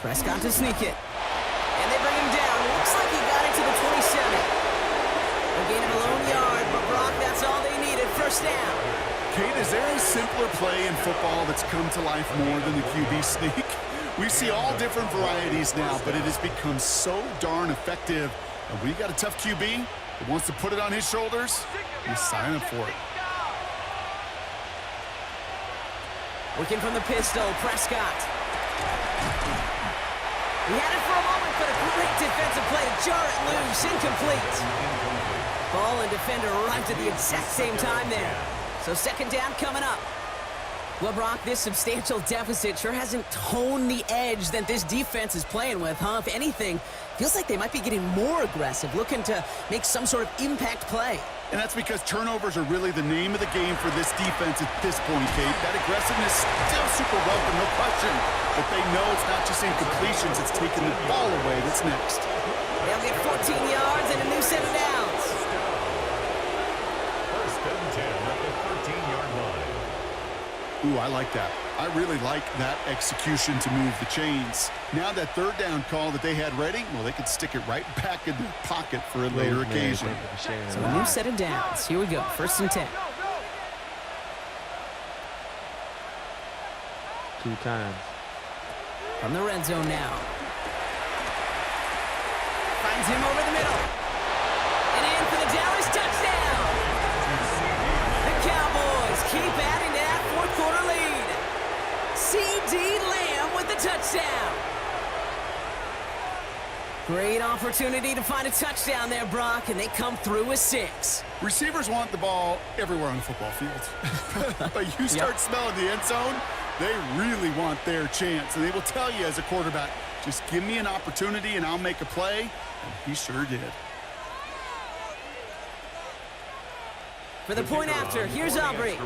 Prescott to sneak it. And they bring him down. Looks like he got it to the 27. A gain of a lone yard, but Brock, that's all they needed. First down. Kate, is there a simpler play in football that's come to life more than the QB sneak? We see all different varieties now, but it has become so darn effective. And when you got a tough QB that wants to put it on his shoulders, you sign up for it. Working from the pistol, Prescott. He had it for a moment, but a great defensive play to jar it loose. Incomplete. Ball and defender arrived at the exact same time there. So 2nd down coming up. Well, Brock, this substantial deficit sure hasn't toned the edge that this defense is playing with, huh? If anything, feels like they might be getting more aggressive, looking to make some sort of impact play. And that's because turnovers are really the name of the game for this defense at this point, Kate. That aggressiveness still super welcome, no question. But they know it's not just incompletions, it's taking the ball away that's next. They'll get 14 yards and a new set of downs. 1st and 10 at the 13-yard line. Ooh, I like that. I really like that execution to move the chains. Now that third down call that they had ready, well, they could stick it right back in their pocket for a later occasion. So a new set of downs. Here we go. 1st and 10. 2 times. From the red zone now. Finds him over the middle. And in for the Dallas touchdown. The Cowboys keep adding to that 4th quarter lead. C.D. Lamb with the touchdown. Great opportunity to find a touchdown there, Brock, and they come through with 6. Receivers want the ball everywhere on the football field. But you start smelling the end zone, they really want their chance. And they will tell you as a quarterback, just give me an opportunity and I'll make a play. And he sure did. For the point after, here's Aubrey.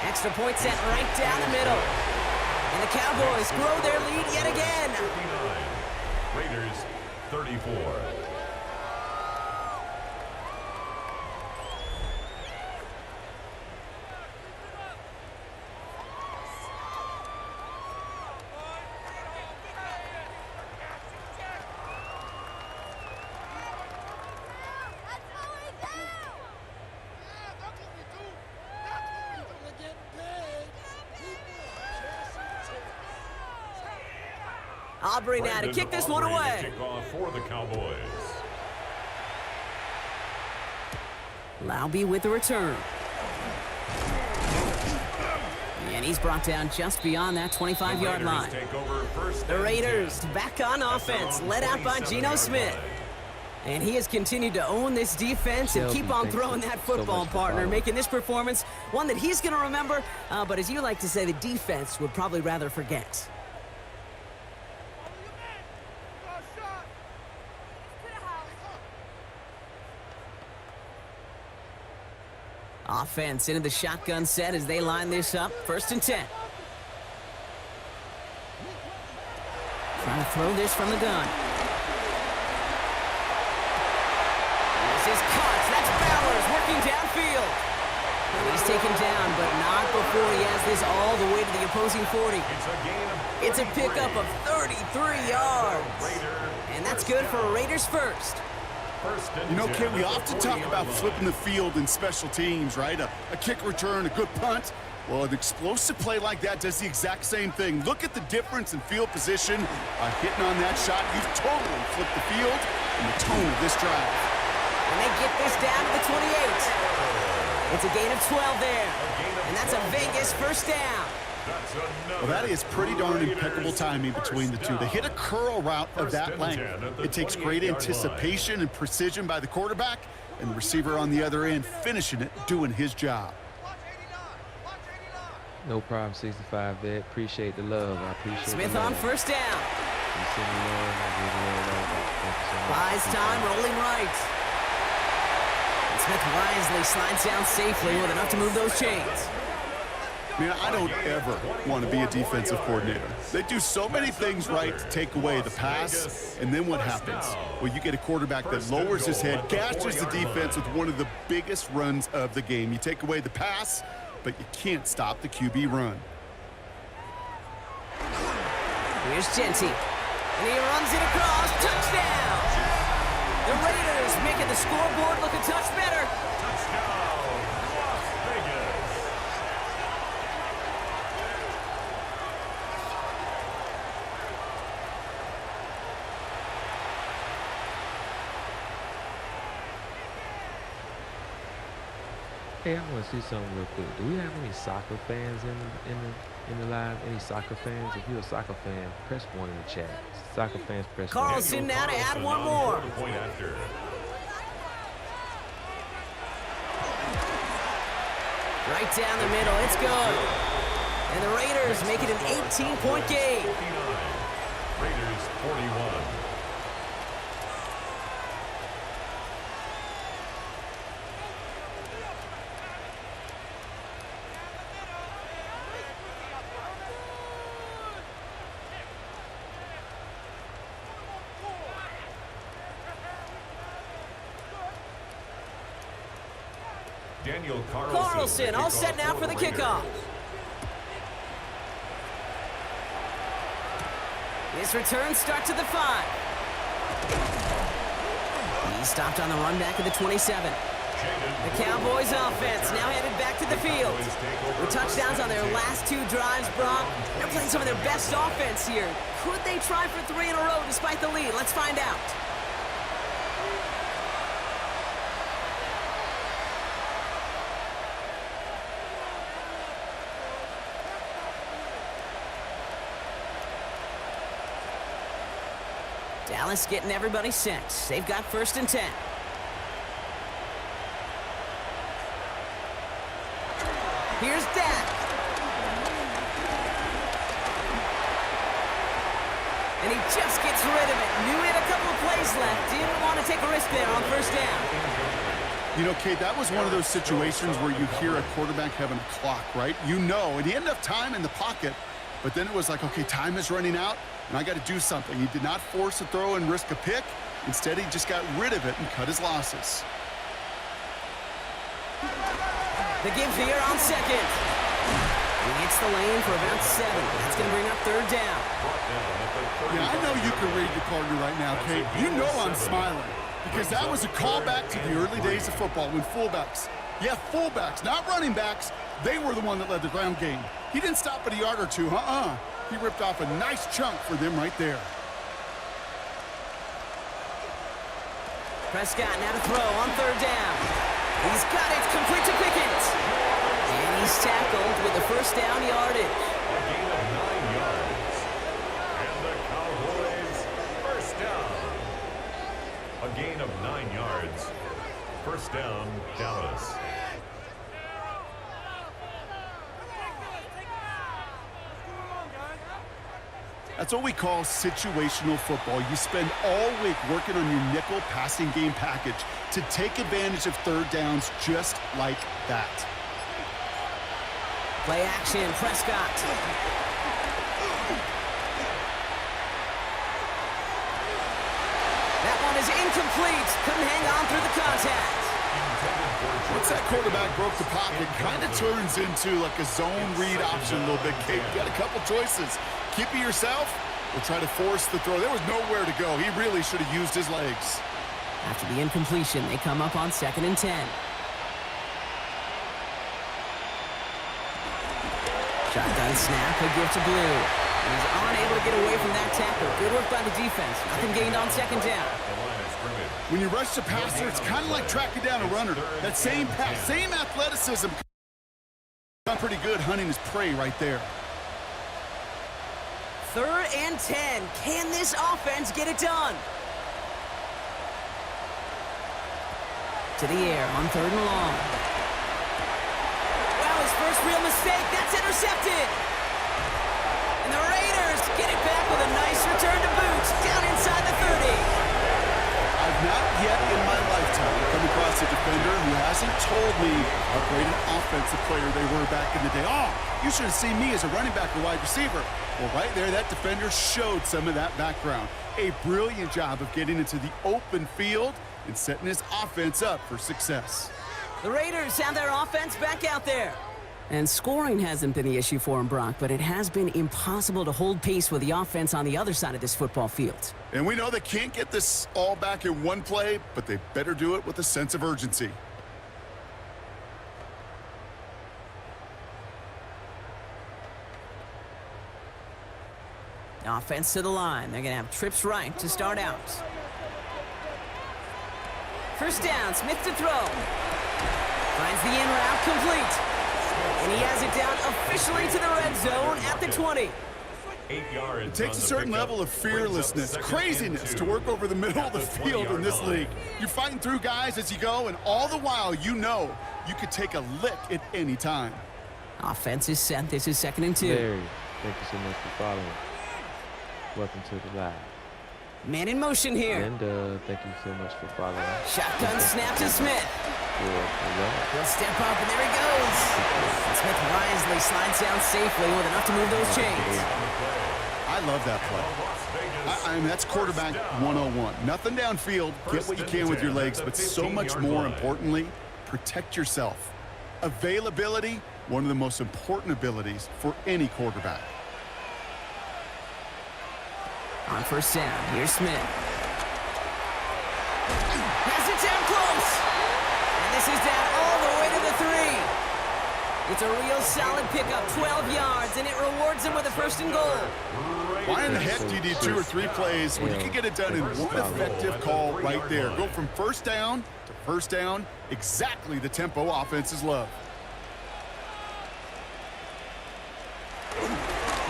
Extra point set right down the middle. And the Cowboys grow their lead yet again. 59. Raiders 34. Aubrey now to kick this one away. Kickoff for the Cowboys. Laube with the return. And he's brought down just beyond that 25-yard line. The Raiders back on offense, led out by Geno Smith. And he has continued to own this defense and keep on throwing that football, partner, making this performance one that he's going to remember, but as you like to say, the defense would probably rather forget. Offense into the shotgun set as they line this up. 1st and 10. Trying to throw this from the gun. This is caught. That's Bowers working downfield. And he's taken down, but not before he has this all the way to the opposing 40. It's a pickup of 33 yards. And that's good for Raiders first. You know, Kate, we often talk about flipping the field in special teams, right? A kick return, a good punt. Well, an explosive play like that does the exact same thing. Look at the difference in field position. Hitting on that shot, you've totally flipped the field and the tone of this drive. And they get this down to the 28. It's a gain of 12 there. And that's a Vegas first down. Well, that is pretty darn impeccable timing between the two. They hit a curl route of that length. It takes great anticipation and precision by the quarterback, and the receiver on the other end finishing it, doing his job. No problem, 65 there. Appreciate the love. I appreciate Smith the love. on first down. Buys time, rolling right. And Smith wisely slides down safely with enough to move those chains. Man, I don't ever want to be a defensive coordinator. They do so many things right to take away the pass, and then what happens? Well, you get a quarterback that lowers his head, gashes the defense with one of the biggest runs of the game. You take away the pass, but you can't stop the QB run. Here's Genty, and he runs it across. Touchdown! The Raiders making the scoreboard look a touch better. Touchdown, Las Vegas. Hey, I want to see something real quick. Do we have any soccer fans in the live? Any soccer fans? If you're a soccer fan, press 1 in the chat. Soccer fans, press 1. Carlson now to add one more. Point after. Right down the middle, it's good. And the Raiders make it an 18-point game. 59. Raiders 41. Daniel Carlson all set now for the kickoff. This return starts at the 5. He's stopped on the run back at the 27. The Cowboys offense now headed back to the field. With touchdowns on their last 2 drives, Brock. They're playing some of their best offense here. Could they try for 3 in a row despite the lead? Let's find out. Dallas getting everybody set. They've got 1st and 10. Here's Dak. And he just gets rid of it. Knew he had a couple of plays left. Didn't want to take a risk there on 1st down. You know, Kate, that was one of those situations where you hear a quarterback having a clock, right? You know, and he had enough time in the pocket, but then it was like, okay, time is running out, and I got to do something. He did not force a throw and risk a pick. Instead, he just got rid of it and cut his losses. The give here on 2nd. He hits the lane for about 7. That's going to bring up 3rd down. Yeah, I know you can read your partner right now, Kate. You know I'm smiling because that was a callback to the early days of football when fullbacks, fullbacks, not running backs, they were the one that led the ground game. He didn't stop at a yard or 2, He ripped off a nice chunk for them right there. Prescott now to throw on 3rd down. He's got it, complete to Pickens. And he's tackled with the 1st down yardage. A gain of 9 yards. And the Cowboys, 1st down. A gain of 9 yards. 1st down, Dallas. That's what we call situational football. You spend all week working on your nickel passing game package to take advantage of 3rd downs just like that. Play action, Prescott. That one is incomplete. Couldn't hang on through the contact. Once that quarterback broke the pocket, kind of turns into like a zone read option a little bit. Kate, you got a couple choices. Keep it yourself or try to force the throw. There was nowhere to go. He really should have used his legs. After the incompletion, they come up on 2nd and 10. Shotgun snap, a give to Blue. And he's unable to get away from that tackle. Good work by the defense. Nothing gained on 2nd down. When you rush the passer, it's kind of like tracking down a runner. That same pass, same athleticism. Done pretty good hunting his prey right there. 3rd and 10. Can this offense get it done? To the air on 3rd and long. Well, his first real mistake. That's intercepted. And the Raiders get it back with a nice return to boot. Down inside the 30. I've not yet in my lifetime come across a defender who hasn't told me how great an offensive player they were back in the day. Oh, you should have seen me as a running back or wide receiver. Well, right there, that defender showed some of that background. A brilliant job of getting into the open field and setting his offense up for success. The Raiders have their offense back out there. And scoring hasn't been the issue for him, Brock, but it has been impossible to hold pace with the offense on the other side of this football field. And we know they can't get this all back in one play, but they better do it with a sense of urgency. Offense to the line. They're going to have trips right to start out. 1st down, Smith to throw. Finds the in route complete. And he has it down officially to the red zone at the 20. 8 yards. It takes a certain level of fearlessness, craziness to work over the middle of the field in this league. You're fighting through guys as you go, and all the while you know you could take a lick at any time. Offense is set. This is 2nd and 2. Larry, thank you so much for following. Welcome to the live. Man in motion here. And thank you so much for following. Shotgun snap to Smith. He'll step up, and there he goes. And Smith wisely slides down safely with enough to move those chains. I love that play. I mean, that's quarterback 101. Nothing downfield. Get what you can with your legs, but so much more importantly, protect yourself. Availability, one of the most important abilities for any quarterback. On first down, here's Smith. Has it down close. And this is down all the way to the 3. It's a real solid pickup, 12 yards, and it rewards him with a first and goal. Why in the heck do you need 2 or 3 plays when you can get it done in one effective call right there? Go from first down to first down, exactly the tempo offenses love.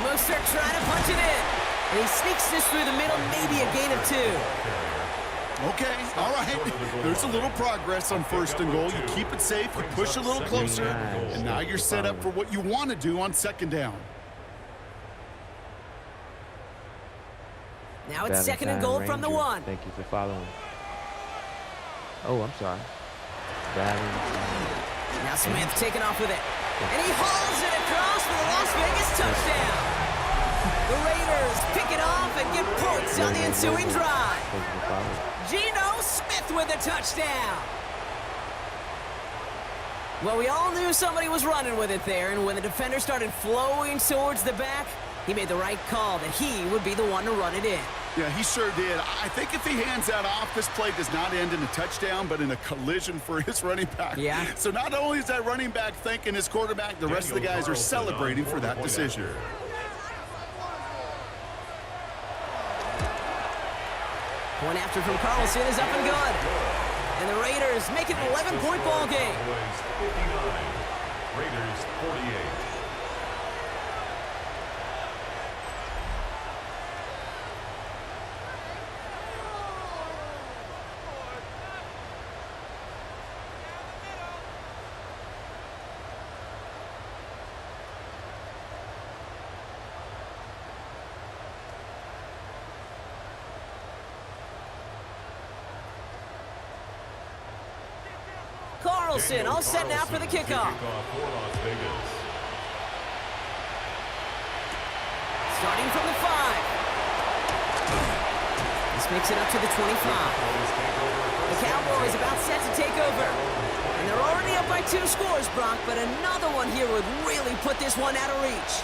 Mostert trying to punch it in. And he sneaks this through the middle, maybe a gain of 2. Okay, all right. There's a little progress on first and goal. You keep it safe, you push a little closer, and now you're set up for what you want to do on second down. Now it's second and goal from the 1. Thank you for following. Oh, I'm sorry. Now Smith taking off with it. And he hauls it across for the Las Vegas touchdown. The Raiders pick it off and get points on the ensuing drive. Geno Smith with a touchdown. Well, we all knew somebody was running with it there, and when the defender started flowing towards the back, he made the right call that he would be the one to run it in. Yeah, he sure did. I think if he hands that off, this play does not end in a touchdown, but in a collision for his running back. Yeah. So not only is that running back thanking his quarterback, the rest of the guys are celebrating for that decision. Point after from Carlson is up and good. And the Raiders make it an 11-point ball game. Cowboys 59, Raiders 48. Carlson all set now for the kickoff. Starting from the 5. This makes it up to the 25. The Cowboys about set to take over. And they're already up by 2 scores, Brock, but another one here would really put this one out of reach.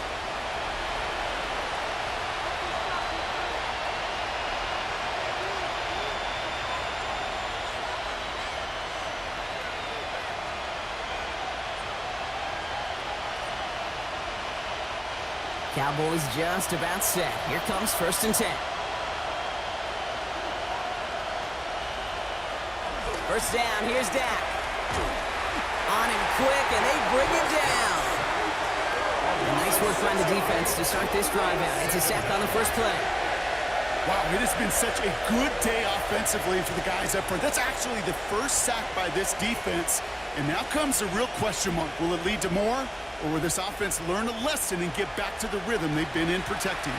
Cowboys just about set. Here comes first and 10. First down, here's Dak. On him quick, and they bring him down. Nice work by the defense to start this drive out. It's a sack on the first play. Wow, it has been such a good day offensively for the guys up front. That's actually the first sack by this defense. And now comes the real question mark. Will it lead to more? Or will this offense learn a lesson and get back to the rhythm they've been in protecting?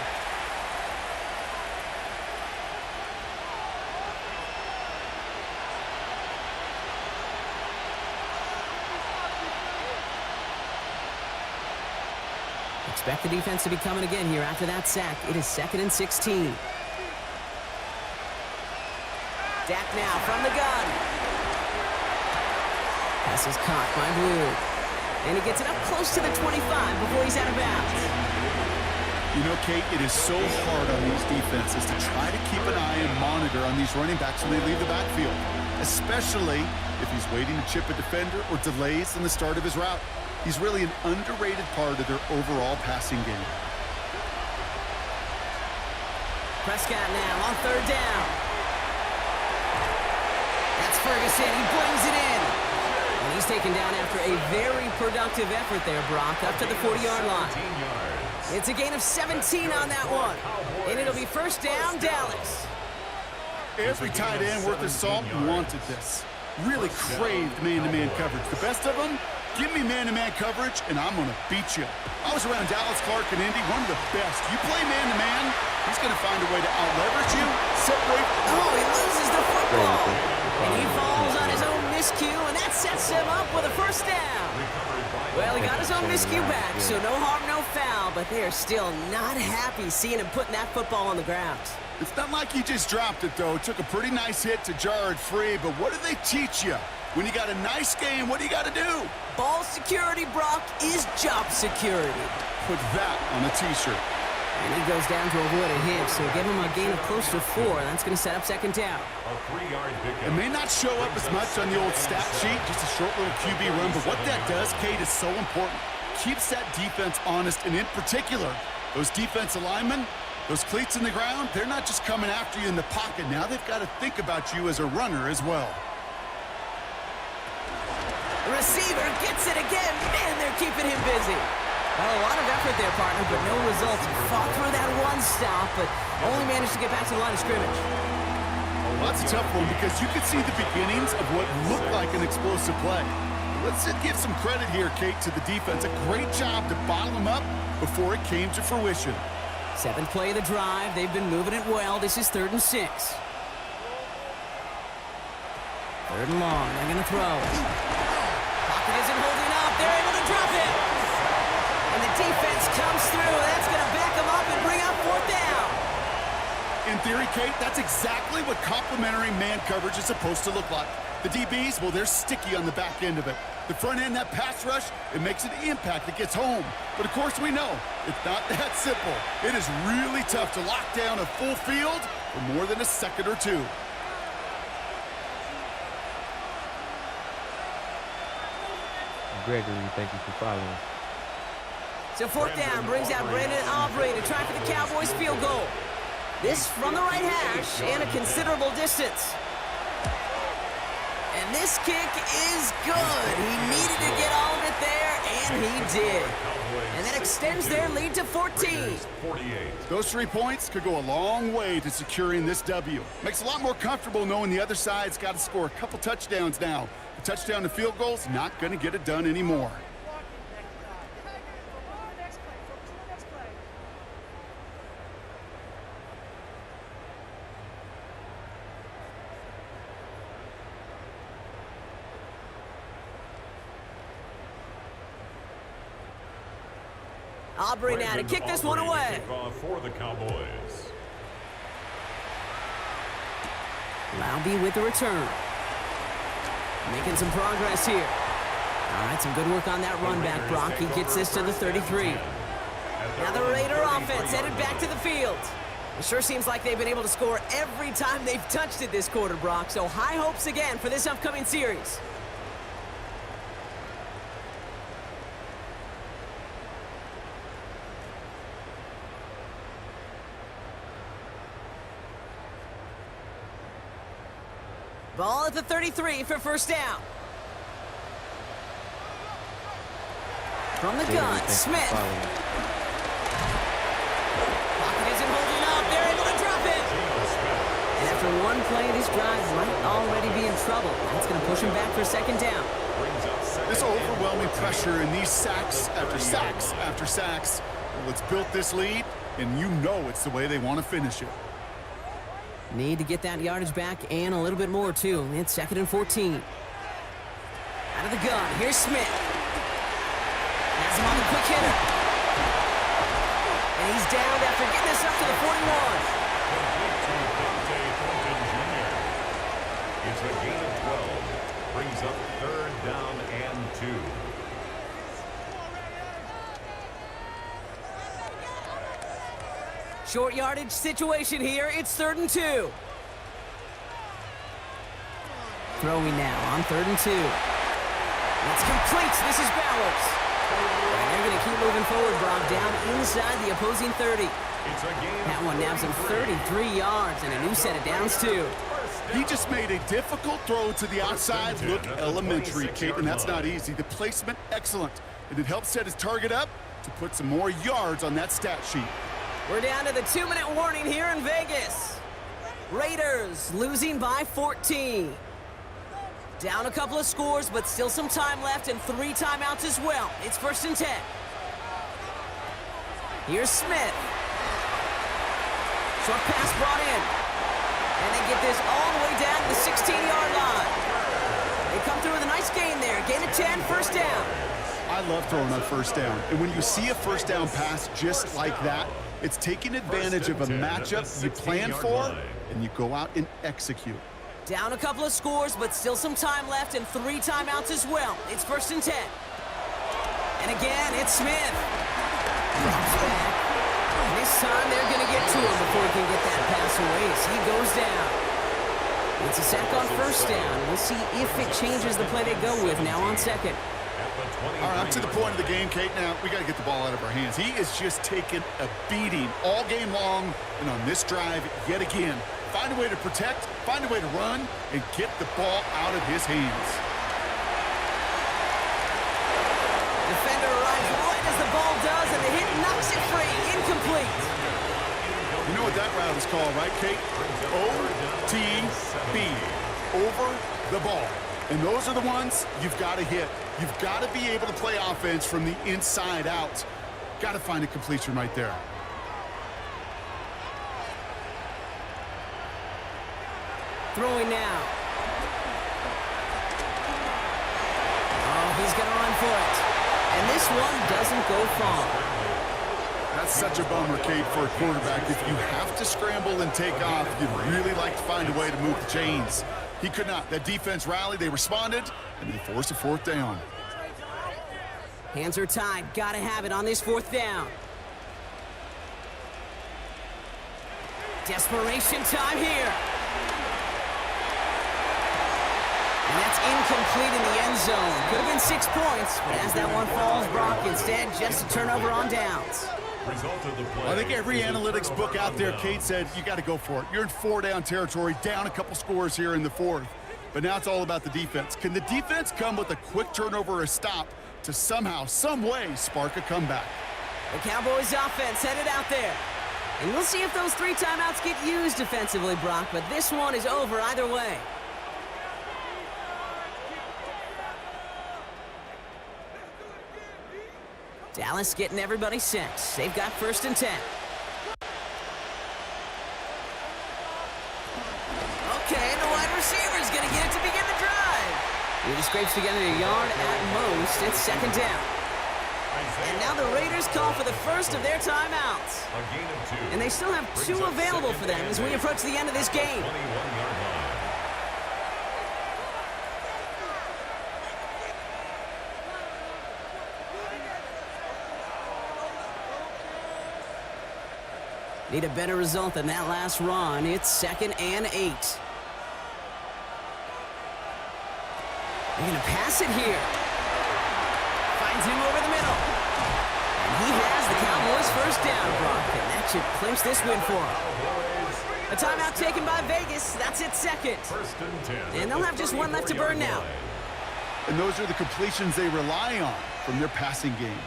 Expect the defense to be coming again here after that sack. It is 2nd and 16. Dak now from the gun. Pass is caught by Blue. And he gets it up close to the 25 before he's out of bounds. You know, Kate, it is so hard on these defenses to try to keep an eye and monitor on these running backs when they leave the backfield, especially if he's waiting to chip a defender or delays in the start of his route. He's really an underrated part of their overall passing game. Prescott now on third down. That's Ferguson. He brings it in. And he's taken down after a very productive effort there, Brock, up to the 40-yard line. It's a gain of 17 on that one. And it'll be first down, Dallas. Every tight end worth his salt wanted this. Really craved man-to-man coverage. The best of them, give me man-to-man coverage, and I'm going to beat you. I was around Dallas, Clark, and Indy, one of the best. You play man-to-man, he's going to find a way to out-leverage you, separate. Oh, he loses the football. And he falls on his own miscue, and that sets him up with a first down. Well, he got his own miscue back, so no harm, no foul, but they are still not happy seeing him putting that football on the ground. It's not like he just dropped it, though. Took a pretty nice hit to jar it free, but what do they teach you? When you got a nice game, what do you got to do? Ball security, Brock, is job security. Put that on a T-shirt. And he goes down to avoid a hit, so give him a gain of close to 4. That's going to set up second down. A 3-yard pickup. It may not show up as much on the old stat sheet, just a short little QB run, but what that does, Kate, is so important. Keeps that defense honest, and in particular, those defensive linemen, those cleats in the ground, they're not just coming after you in the pocket. Now they've got to think about you as a runner as well. The receiver gets it again. Man, they're keeping him busy. Well, a lot of effort there, partner, but no results. Fought through that one stop, but only managed to get back to the line of scrimmage. Well, that's a tough one because you could see the beginnings of what looked like an explosive play. Let's give some credit here, Kate, to the defense. A great job to bottle them up before it came to fruition. 7th play of the drive. They've been moving it well. This is 3rd and 6. 3rd and long. They're going to throw. Pocket isn't holding up. They're able to drop it. And the defense comes through. That's going to back them up and bring up 4th down. In theory, Kate, that's exactly what complementary man coverage is supposed to look like. The DBs, well, they're sticky on the back end of it. The front end, that pass rush, it makes an impact that gets home. But, of course, we know it's not that simple. It is really tough to lock down a full field for more than a second or two. Gregory, thank you for following. So 4th down brings out Brandon Aubrey to try for the Cowboys field goal. This from the right hash and a considerable distance. And this kick is good. He needed to get all of it there, and he did. And that extends their lead to 14. Those 3 points could go a long way to securing this W. Makes it a lot more comfortable knowing the other side's got to score a couple touchdowns now. A touchdown to field goal's not going to get it done anymore. Aubrey now to kick this one away. For the Cowboys. Laube with the return. Making some progress here. All right, some good work on that run back, Brock. He gets this to the 33. Now the Raider offense headed back to the field. It sure seems like they've been able to score every time they've touched it this quarter, Brock. So high hopes again for this upcoming series. Ball at the 33 for 1st down. From the gun, Smith. Pocket isn't holding up. They're able to drop it. And after one play, this drive might already be in trouble. That's going to push him back for 2nd down. This overwhelming pressure and these sacks after sacks after sacks. Well, it's built this lead, and you know it's the way they want to finish it. Need to get that yardage back and a little bit more, too. It's 2nd and 14. Out of the gun, here's Smith. Has him on the quick hitter. And he's down after getting this up to the 41. It's a gain of 12. Brings up 3rd down and 2. Short yardage situation here. It's 3rd and 2. Throwing now on 3rd and 2. It's complete. This is Bowers. And they're going to keep moving forward, Brock, down inside the opposing 30. That one nabs him 33 yards and a new set of downs, too. He just made a difficult throw to the outside. Look elementary, Kate, and that's not easy. The placement, excellent. And it helped set his target up to put some more yards on that stat sheet. We're down to the 2-minute warning here in Vegas. Raiders losing by 14. Down a couple of scores, but still some time left and 3 timeouts as well. It's 1st and 10. Here's Smith. Short pass brought in. And they get this all the way down to the 16-yard line. They come through with a nice gain there. Gain of 10, 1st down. I love throwing on 1st down. And when you see a 1st down pass just like that, it's taking advantage of a matchup you plan for, and you go out and execute. Down a couple of scores, but still some time left and 3 timeouts as well. It's 1st and 10. And again, it's Smith. Drops back. And this time they're going to get to him before he can get that pass away as he goes down. It's a sack on 1st down. We'll see if it changes the play they go with now on 2nd. All right, I'm to the point of the game, Kate. Now, we got to get the ball out of our hands. He is just taking a beating all game long, and on this drive, yet again, find a way to protect, find a way to run, and get the ball out of his hands. Defender arrives right as the ball does, and the hit knocks it free. Incomplete. You know what that route is called, right, Kate? O-T-B, over the ball. And those are the ones you've got to hit. You've got to be able to play offense from the inside out. Got to find a completion right there. Throwing now. Oh, he's going to run for it. And this one doesn't go far. That's such a bummer, Kate, for a quarterback. If you have to scramble and take off, you'd really like to find a way to move the chains. He could not. That defense rallied, they responded, and they forced a 4th down. Hands are tied. Got to have it on this 4th down. Desperation time here. And that's incomplete in the end zone. Could have been 6 points, but as that one falls, Brock, instead just a turnover on downs. I think every analytics book out there, Kate, said you got to go for it. You're in 4-down territory, down a couple scores here in the 4th. But now it's all about the defense. Can the defense come with a quick turnover or a stop to somehow, some way, spark a comeback? The Cowboys offense headed out there. And we'll see if those 3 timeouts get used defensively, Brock, but this one is over either way. Dallas getting everybody set. They've got 1st and 10. Okay, the wide receiver's going to get it to begin the drive. He scrapes together a yard at most. It's 2nd down. And now the Raiders call for the first of their timeouts. And they still have 2 available for them as we approach the end of this game. Need a better result than that last run. It's 2nd and 8. They're going to pass it here. Finds him over the middle. And he has the Cowboys' 1st down, Brock. And that should clinch this win for him. A timeout taken by Vegas. That's its 2nd. And they'll have just 1 left to burn now. And those are the completions they rely on from their passing game.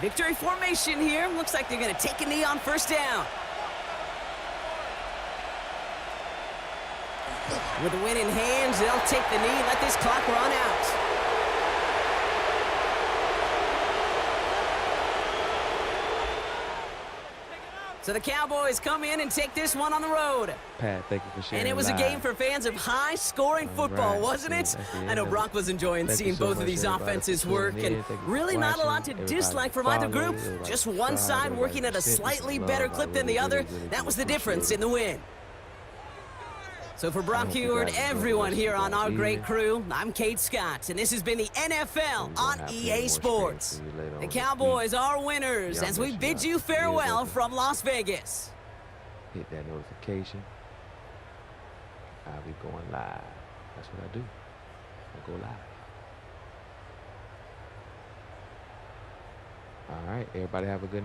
Victory formation here. Looks like they're going to take a knee on 1st down. With the win in hands, they'll take the knee, let this clock run out. So the Cowboys come in and take this one on the road. Pat, thank you for sharing. And it was a game for fans of high-scoring football, wasn't it? I know Brock was enjoying seeing both of these offenses work, and really not a lot to dislike from either group. Just one side working at a slightly better clip than the other. That was the difference in the win. So for Brock Heward, everyone here on our great crew, I'm Kate Scott, and this has been the NFL on EA Sports. The Cowboys are winners as we bid you farewell from Las Vegas. Hit that notification. I'll be going live. That's what I do. I go live. All right, everybody have a good night.